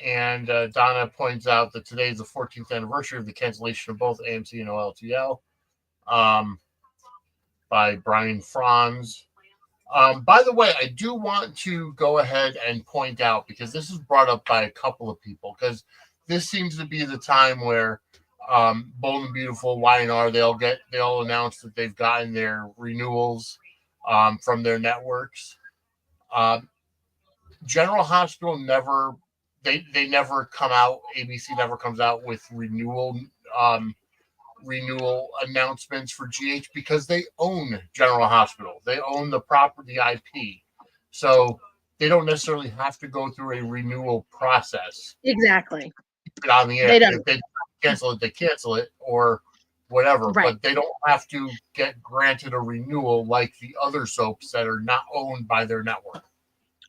And Donna points out that today is the 14th anniversary of the cancellation of both AMC and OLTL by Brian Franz. By the way, I do want to go ahead and point out, because this is brought up by a couple of people, because this seems to be the time where Bold and Beautiful, Y&R, they'll announce that they've gotten their renewals from their networks. General Hospital never come out. ABC never comes out with renewal announcements for GH because they own General Hospital. They own the property IP, so they don't necessarily have to go through a renewal process. Exactly. On the air, if they cancel it, they cancel it, or whatever. Right. But they don't have to get granted a renewal like the other soaps that are not owned by their network.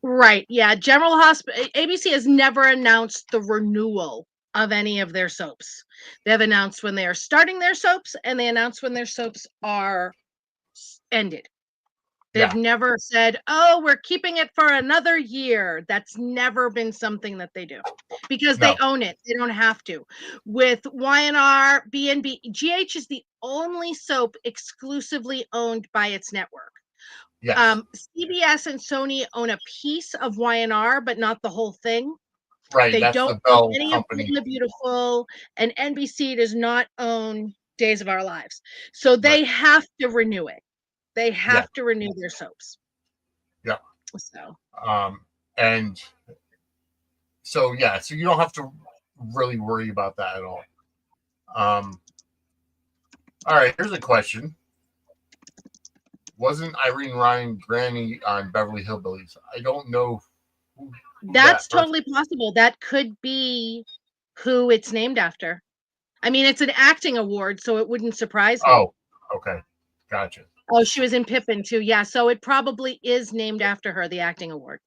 Right. Yeah. General Hospital, ABC has never announced the renewal of any of their soaps. They have announced when they are starting their soaps, and they announce when their soaps are ended. They've never said, oh, we're keeping it for another year. That's never been something that they do because they own it. They don't have to. With Y&R, B&B, GH is the only soap exclusively owned by its network. Yes. CBS and Sony own a piece of Y&R, but not the whole thing. Right. They that's don't the Bell own any company. of The Beautiful, and NBC does not own Days of Our Lives. So they have to renew it. They have to renew their soaps. Yeah. So. And so so you don't have to really worry about that at all. All right, here's a question. Wasn't Irene Ryan Granny on Beverly Hillbillies? I don't know. That's totally possible. That could be who it's named after. I mean, it's an acting award, so it wouldn't surprise me. Oh, okay. Gotcha. Oh, she was in Pippin too. Yeah, so it probably is named after her, the acting award.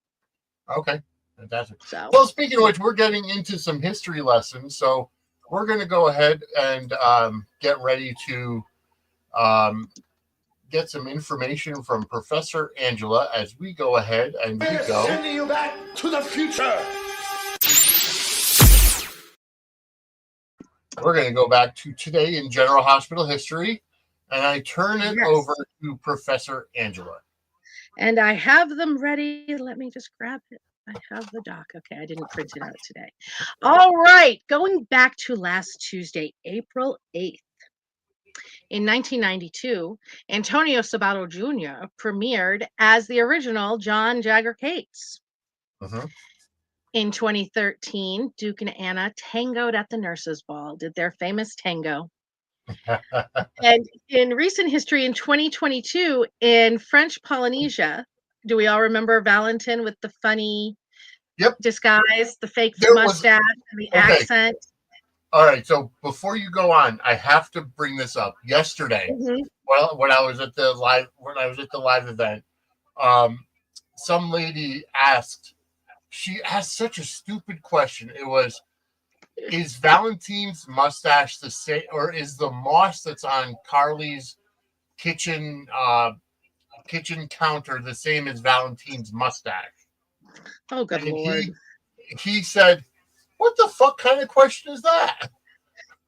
Okay, fantastic. So. Well, speaking of which, we're getting into some history lessons, so we're going to go ahead and get ready to get some information from Professor Angela as we go ahead and we go. Sending you back to the future. We're going to go back to today in General Hospital history. And I turn it over to Professor Angela. And I have them ready. Let me just grab it. I have the doc. Okay, I didn't print it out today. All right, going back to last Tuesday, April 8th. In 1992, Antonio Sabato Jr. premiered as the original John Jagger Cates. Mm-hmm. In 2013, Duke and Anna tangoed at the nurses' ball, did their famous tango. And in recent history, in 2022, in French Polynesia, do we all remember Valentin with the funny disguise, the fake mustache, and the accent? All right. So before you go on, I have to bring this up. Yesterday, well, when I was at the live event, some lady asked. She asked such a stupid question. It was, is Valentin's mustache the same, or is the moss that's on Carly's kitchen counter the same as Valentin's mustache? Oh, good Lord. He said, "What the fuck kind of question is that?"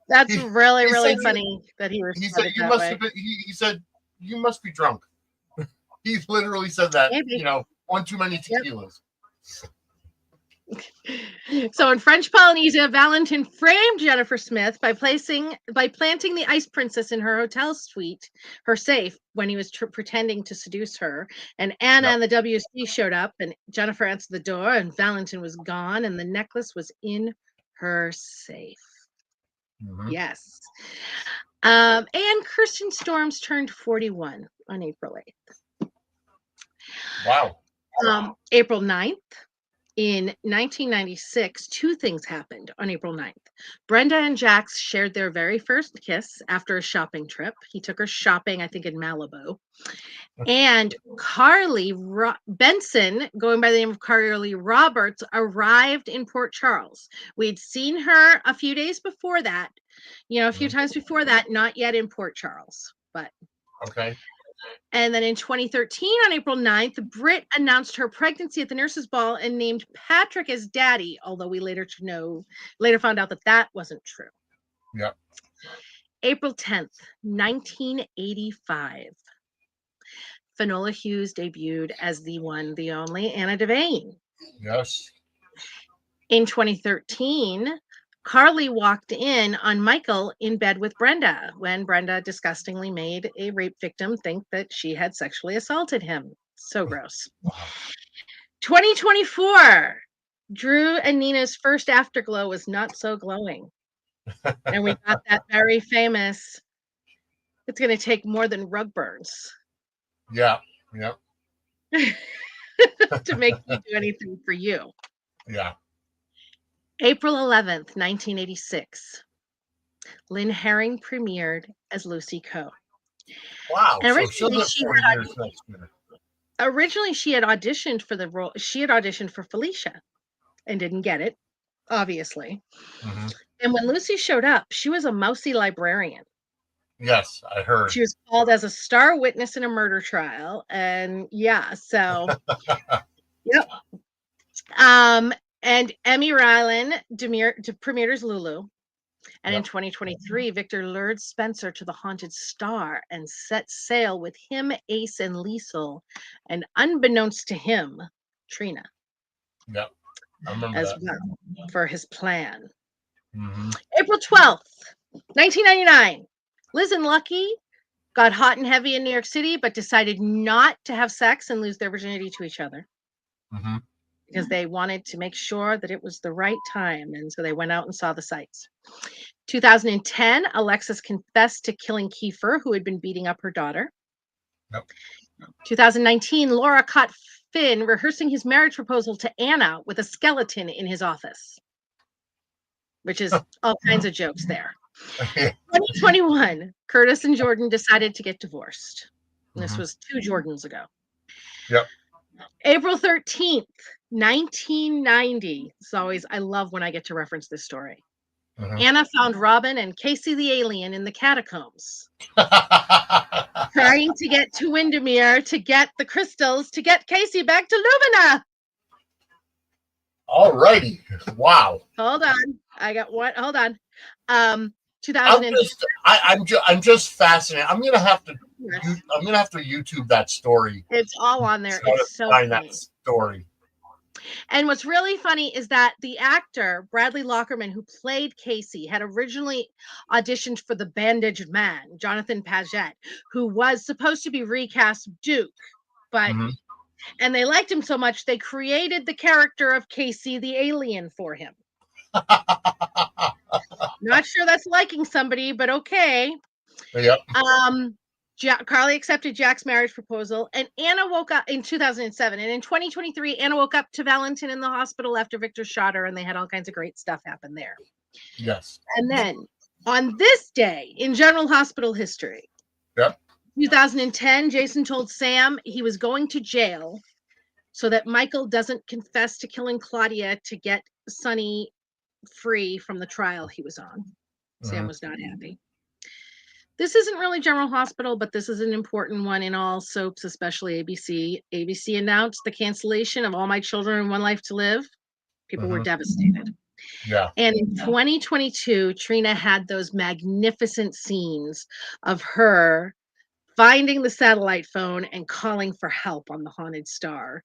That's really funny that he responded he said, he said, "You must be drunk." He literally said that. Maybe. You know, one too many tequilas. So in French Polynesia, Valentin framed Jennifer Smith by planting the ice princess in her hotel suite, her safe, when he was pretending to seduce her. And Anna and the WC showed up, and Jennifer answered the door, and Valentin was gone, and the necklace was in her safe. Mm-hmm. Yes. And Kirsten Storms turned 41 on April 8th. Wow. April 9th. In 1996, two things happened on April 9th. Brenda and Jax shared their very first kiss after a shopping trip. He took her shopping, I think, in Malibu. And Carly Benson, going by the name of Carly Roberts, arrived in Port Charles. We'd seen her a few days before that, a few times before that, not yet in Port Charles, but. Okay. And then in 2013, on April 9th, Britt announced her pregnancy at the nurses' ball and named Patrick as daddy, although we later found out that wasn't true. Yep. April 10th, 1985. Finola Hughes debuted as the one, the only Anna Devane. Yes. In 2013, Carly walked in on Michael in bed with Brenda when Brenda disgustingly made a rape victim think that she had sexually assaulted him. So gross. 2024, Drew and Nina's first afterglow was not so glowing. And we got that very famous, it's going to take more than rug burns. Yeah. Yep. To make me do anything for you. Yeah. April 11th, 1986. Lynn Herring premiered as Lucy Coe. Wow. And originally she had auditioned for the role. She had auditioned for Felicia and didn't get it, obviously. Mm-hmm. And when Lucy showed up, she was a mousy librarian. Yes, I heard. She was called as a star witness in a murder trial. And so yep. And Emmy Rylan premiered as Lulu. And in 2023, Victor lured Spencer to the haunted star and set sail with him, Ace, and Liesel, and unbeknownst to him, Trina. Yep, I remember as that. well for his plan. Mm-hmm. April 12th, 1999. Liz and Lucky got hot and heavy in New York City, but decided not to have sex and lose their virginity to each other. Mm-hmm. Because they wanted to make sure that it was the right time. And so they went out and saw the sights. 2010, Alexis confessed to killing Kiefer, who had been beating up her daughter. Yep. 2019, Laura caught Finn rehearsing his marriage proposal to Anna with a skeleton in his office, which is all kinds of jokes there. 2021, Curtis and Jordan decided to get divorced. This was 2 Jordans ago. Yep. April 13th, 1990. It's always, I love when I get to reference this story. Anna found Robin and Casey the alien in the catacombs, trying to get to Windermere to get the crystals to get Casey back to Lumina. All righty. Wow. Hold on. I got what? Hold on. 2000. I'm just fascinated. I'm gonna have to Yes. I'm gonna have to YouTube that story. It's all on there. Try to It's so find funny. that story. And what's really funny is that the actor, Bradley Lockerman, who played Casey, had originally auditioned for the Bandaged Man, Jonathan Paget, who was supposed to be recast Duke, but Mhm. and they liked him so much they created the character of Casey the alien for him. Not sure that's liking somebody, but okay. Yep. Carly accepted Jack's marriage proposal, and Anna woke up in 2007. And in 2023, Anna woke up to Valentin in the hospital after Victor shot her, and they had all kinds of great stuff happen there. Yes. And then on this day in General Hospital history, Yep. 2010, Jason told Sam he was going to jail so that Michael doesn't confess to killing Claudia to get Sonny free from the trial he was on. Sam was not happy. This isn't really General Hospital, but this is an important one in all soaps, especially ABC. ABC announced the cancellation of All My Children and One Life to Live. People were devastated. Yeah. And in 2022, Trina had those magnificent scenes of her finding the satellite phone and calling for help on the Haunted Star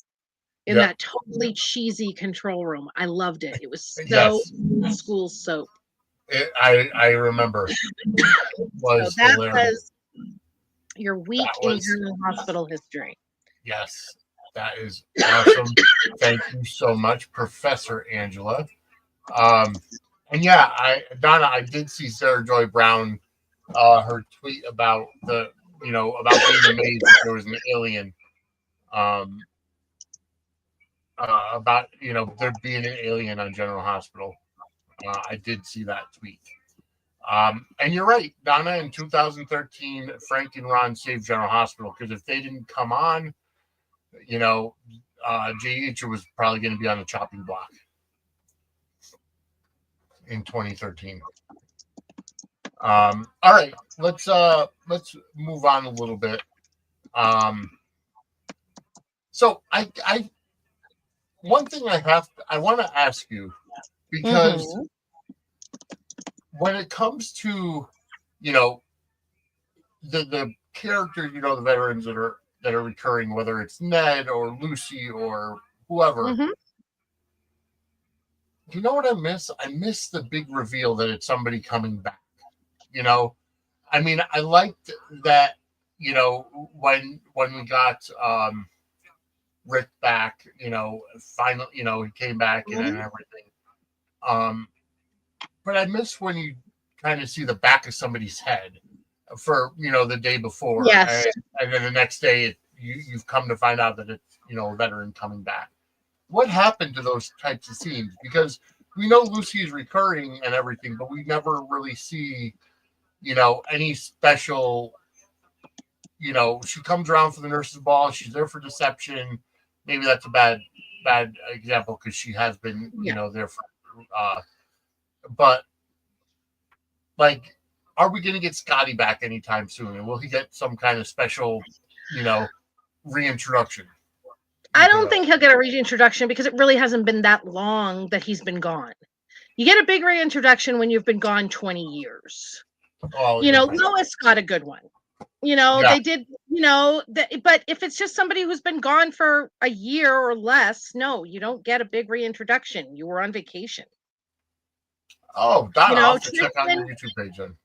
in that totally cheesy control room. I loved it. It was so school soap. I remember. It was so that hilarious. was your week in General Hospital history. Yes, that is awesome. Thank you so much, Professor Angela. And yeah, Donna, I did see Sarah Joy Brown, her tweet about about being amazed that there was an alien, about there being an alien on General Hospital. I did see that tweet. And you're right, Donna. In 2013, Frank and Ron saved General Hospital, because if they didn't come on, JH was probably going to be on the chopping block in 2013. All right, let's move on a little bit. So I one thing I want to ask you, because when it comes to the characters, the veterans that are recurring, whether it's Ned or Lucy or whoever. You know what I miss? I miss the big reveal that it's somebody coming back. I mean, I liked that, when we got Rick back, finally, he came back and everything. But I miss when you kind of see the back of somebody's head for, the day before. Yes. And then the next day you've come to find out that it's, a veteran coming back. What happened to those types of scenes? Because we know Lucy is recurring and everything, but we never really see, any special, she comes around for the nurse's ball. She's there for deception. Maybe that's a bad example, because she has been, there for, but like, are we going to get Scotty back anytime soon? And will he get some kind of special, reintroduction? I don't think he'll get a reintroduction, because it really hasn't been that long that he's been gone. You get a big reintroduction when you've been gone 20 years. Oh, Lois got a good one. They did, but if it's just somebody who's been gone for a year or less, no, you don't get a big reintroduction. You were on vacation. Oh, Donna, I'll have to check out your YouTube page then.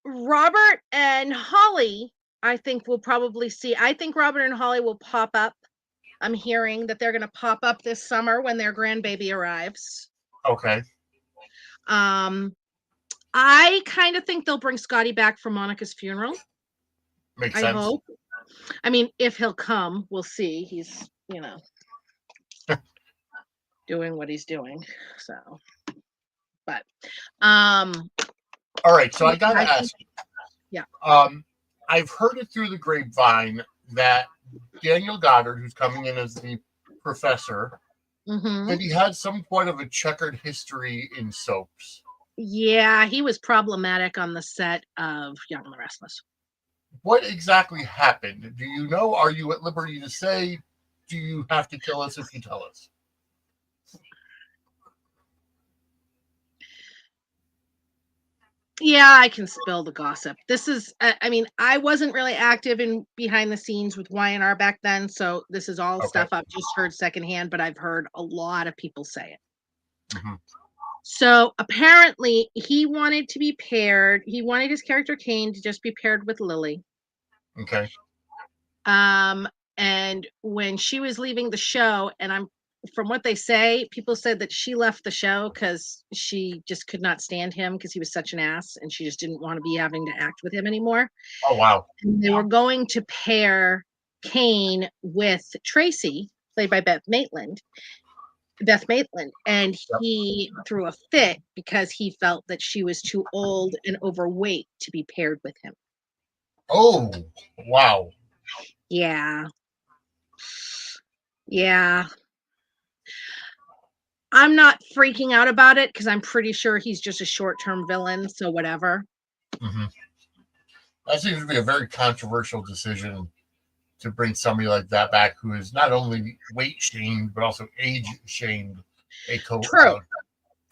Robert and Holly, I think we'll probably see. I think Robert and Holly will pop up. I'm hearing that they're going to pop up this summer when their grandbaby arrives. Okay. I kind of think they'll bring Scotty back for Monica's funeral. Makes sense. I hope. I mean, if he'll come, we'll see. He's, doing what he's doing. So, but, all right. So I got to ask you. Yeah. I've heard it through the grapevine that Daniel Goddard, who's coming in as the professor, that he had some point of a checkered history in soaps. Yeah, he was problematic on the set of Young and the Restless. What exactly happened? Do you know? Are you at liberty to say? Do you have to kill us if you tell us? Yeah, I can spill the gossip. This is, I mean, I wasn't really active in behind the scenes with Y&R back then, so this is all Okay. stuff I've just heard secondhand, but I've heard a lot of people say it. Hmm. So apparently, he wanted to be paired. He wanted his character Kane to just be paired with Lily. Okay. Um, and when she was leaving the show, and from what they say, people said that she left the show because she just could not stand him because he was such an ass, and she just didn't want to be having to act with him anymore. Oh, wow. And they were going to pair Kane with Tracy, played by Beth Maitland. And Yep. he threw a fit because he felt that she was too old and overweight to be paired with him. Oh, wow. Yeah. Yeah. I'm not freaking out about it because I'm pretty sure he's just a short-term villain, so whatever. Hmm. That seems to be a very controversial decision to bring somebody like that back, who is not only weight shamed but also age shamed. True. Co-star.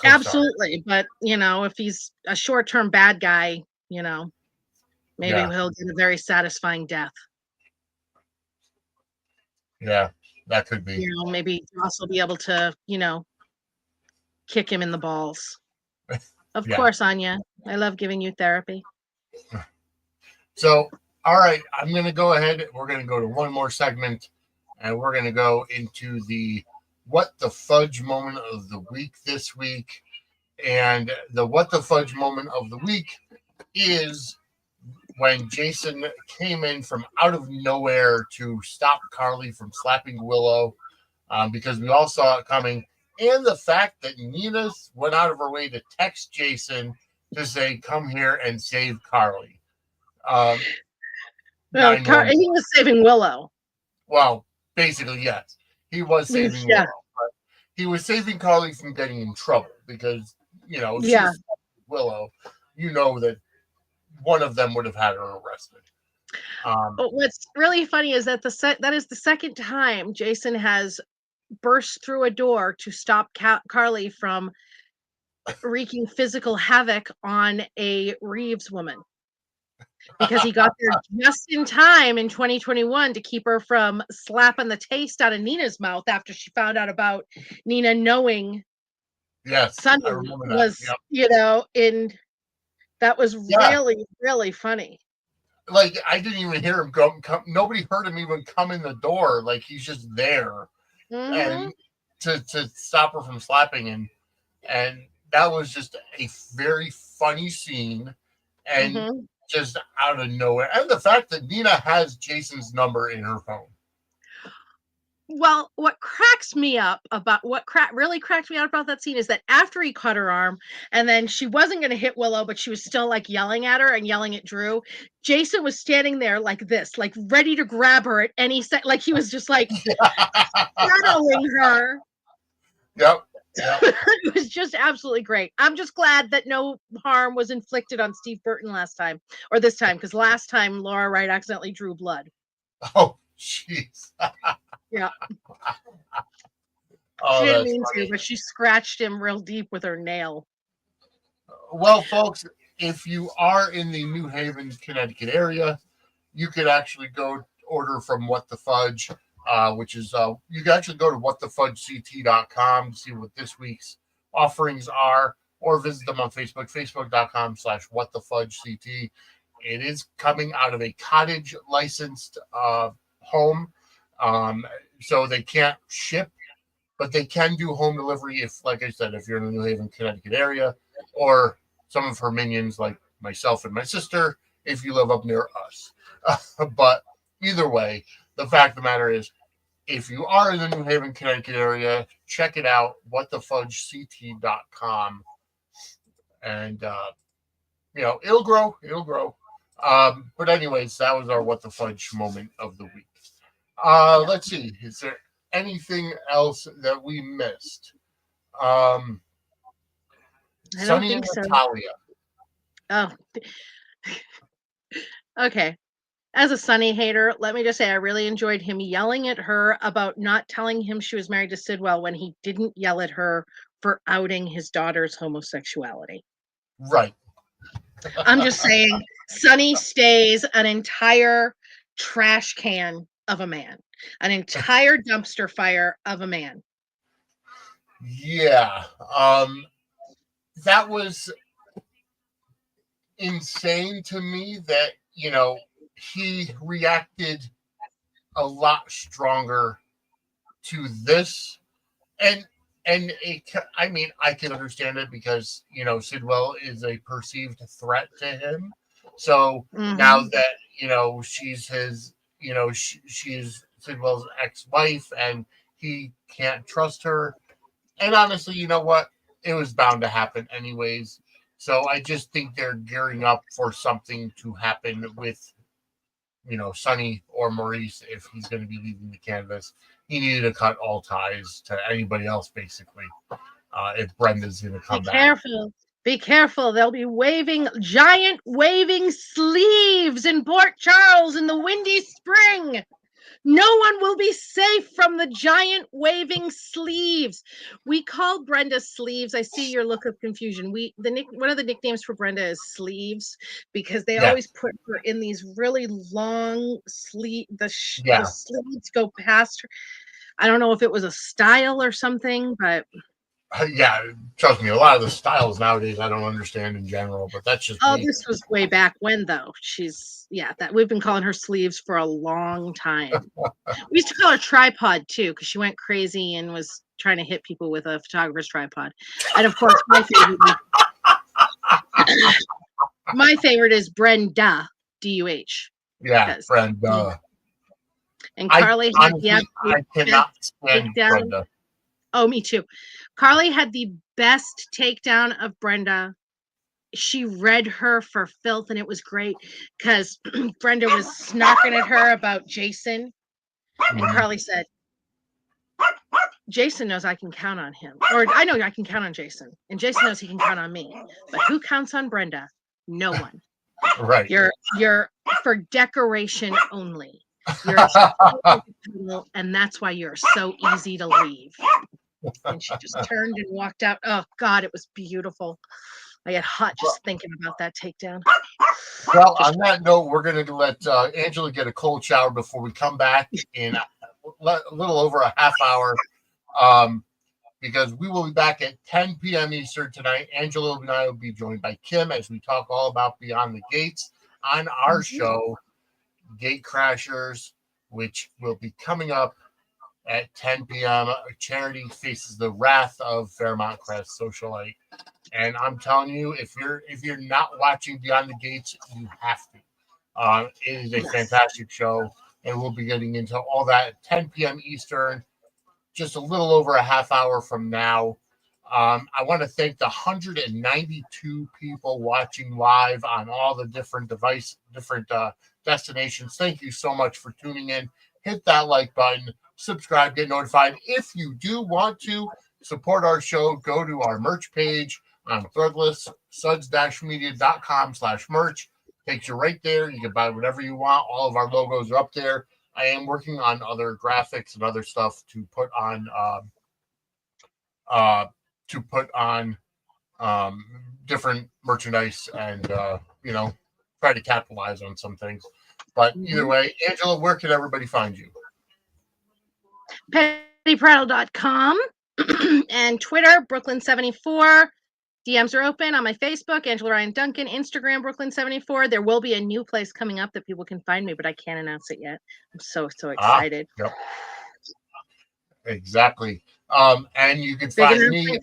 Absolutely. But, if he's a short-term bad guy, maybe Yeah. he'll get a very satisfying death. Yeah, that could be. Maybe Ross will be able to, kick him in the balls. Of Yeah. course, Anya. I love giving you therapy. So, all right, I'm going to go ahead. We're going to go to one more segment, and we're going to go into the What the Fudge moment of the week this week. And the What the Fudge moment of the week is when Jason came in from out of nowhere to stop Carly from slapping Willow, because we all saw it coming. And the fact that Nina went out of her way to text Jason to say, come here and save Carly. He was saving Willow. Well, basically, yes. He was saving Willow. But he was saving Carly from getting in trouble because, if she's Willow, that one of them would have had her arrested. But what's really funny is that that is the second time Jason has burst through a door to stop Carly from wreaking physical havoc on a Reeves woman, because he got there just in time in 2021 to keep her from slapping the taste out of Nina's mouth after she found out about Nina knowing Sonny was, and that was really, really funny. Like, I didn't even hear him come. Nobody heard him even come in the door. Like, he's just there, and to stop her from slapping, and that was just a very funny scene, and just out of nowhere. And the fact that Nina has Jason's number in her phone. Well, what really cracked me up about that scene is that after he cut her arm, and then she wasn't going to hit Willow, but she was still like yelling at her and yelling at Drew. Jason was standing there like this, like ready to grab her at any second. Like he was just like shadowing her. Yep. It was just absolutely great. I'm just glad that no harm was inflicted on Steve Burton this time, because last time Laura Wright accidentally drew blood. Oh, jeez. Yeah. Oh, she didn't mean to, but she scratched him real deep with her nail. Well, folks, if you are in the New Haven, Connecticut area, you could actually go order from What the Fudge, which is you can actually go to whatthefudgect.com to see what this week's offerings are, or visit them on Facebook, facebook.com/whatthefudgect. It is coming out of a cottage licensed home. So they can't ship, but they can do home delivery if, like I said, if you're in the New Haven, Connecticut area, or some of her minions like myself and my sister, if you live up near us. But either way, the fact of the matter is, if you are in the New Haven, Connecticut area, check it out, whatthefudgect.com. And, it'll grow. But anyways, that was our What the Fudge moment of the week. Let's see. Is there anything else that we missed? Sonny and Natalia. Oh. Okay. As a Sonny hater, let me just say I really enjoyed him yelling at her about not telling him she was married to Sidwell when he didn't yell at her for outing his daughter's homosexuality. Right. I'm just saying, Sonny stays an entire trash can of a man, an entire dumpster fire of a man. Yeah. That was insane to me that, he reacted a lot stronger to this. And I mean, I can understand it because, Sidwell is a perceived threat to him. So now that, she's his, she's Sidwell's ex-wife and he can't trust her. And honestly, you know what? It was bound to happen anyways. So I just think they're gearing up for something to happen with, Sonny or Maurice if he's going to be leaving the canvas. He needed to cut all ties to anybody else, basically, if Brenda's going to come back. Careful. Be careful. They'll be giant waving sleeves in Port Charles in the windy spring. No one will be safe from the giant waving sleeves. We call Brenda sleeves. I see your look of confusion. One of the nicknames for Brenda is sleeves because they always put her in these really long sleeves. The sleeves go past her. I don't know if it was a style or something, but yeah, trust me, a lot of the styles nowadays I don't understand in general, but that's just me. This was way back when, though. That we've been calling her sleeves for a long time. We used to call her tripod too because she went crazy and was trying to hit people with a photographer's tripod. And of course, my favorite is Brenda, D-U-H. Yeah, Brenda. And Carly I cannot stand Brenda. Oh, me too. Carly had the best takedown of Brenda. She read her for filth, and it was great because Brenda was snarking at her about Jason. And Carly said, Jason knows I can count on him. Or I know I can count on Jason. And Jason knows he can count on me. But who counts on Brenda? No one. Right. You're for decoration only. You're and that's why you're so easy to leave. And she just turned and walked out. Oh God, it was beautiful. I get hot just thinking about that takedown. Well, on that note, we're going to let Angela get a cold shower before we come back in a little over a half hour, because we will be back at 10 p.m. Eastern tonight. Angela and I will be joined by Kim as we talk all about Beyond the Gates on our show, Gate Crashers, which will be coming up at 10 p.m. Charity faces the wrath of Fairmount Crest socialite. And I'm telling you, if you're not watching Beyond the Gates, you have to. It is a fantastic show, and we'll be getting into all that at 10 p.m. Eastern, just a little over a half hour from now. I want to thank the 192 people watching live on all the different destinations. Thank you so much for tuning in. Hit that like button, subscribe, get notified. If you do want to support our show, go to our merch page on Threadless, suds-media.com/merch. Takes you right there. You can buy whatever you want. All of our logos are up there. I am working on other graphics and other stuff to put on different merchandise and try to capitalize on some things. But either way, Angela, where can everybody find you? PettyPrattle.com and Twitter, Brooklyn74. DMs are open on my Facebook, Angela Ryan Duncan, Instagram, Brooklyn74. There will be a new place coming up that people can find me, but I can't announce it yet. I'm so excited. Yep. Exactly. And you can find me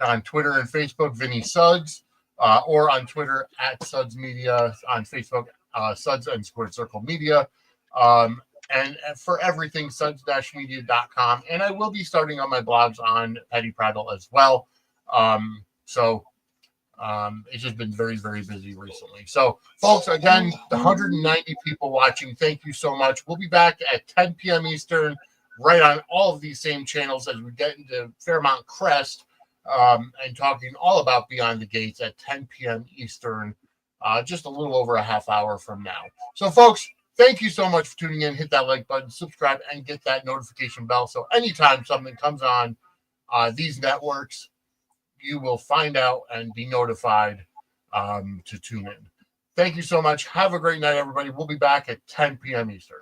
on Twitter and Facebook, Vinny Suds, or on Twitter at Suds Media, on Facebook, Suds_Circle Media. And for everything, suds-media.com. And I will be starting on my blogs on Petty Prattle as well. It's just been very, very busy recently. So, folks, again, the 190 people watching, thank you so much. We'll be back at 10 p.m. Eastern, right on all of these same channels as we get into Fairmount Crest, and talking all about Beyond the Gates at 10 p.m. Eastern, just a little over a half hour from now. So, folks, thank you so much for tuning in. Hit that like button, subscribe, and get that notification bell. So anytime something comes on these networks, you will find out and be notified to tune in. Thank you so much. Have a great night, everybody. We'll be back at 10 p.m. Eastern.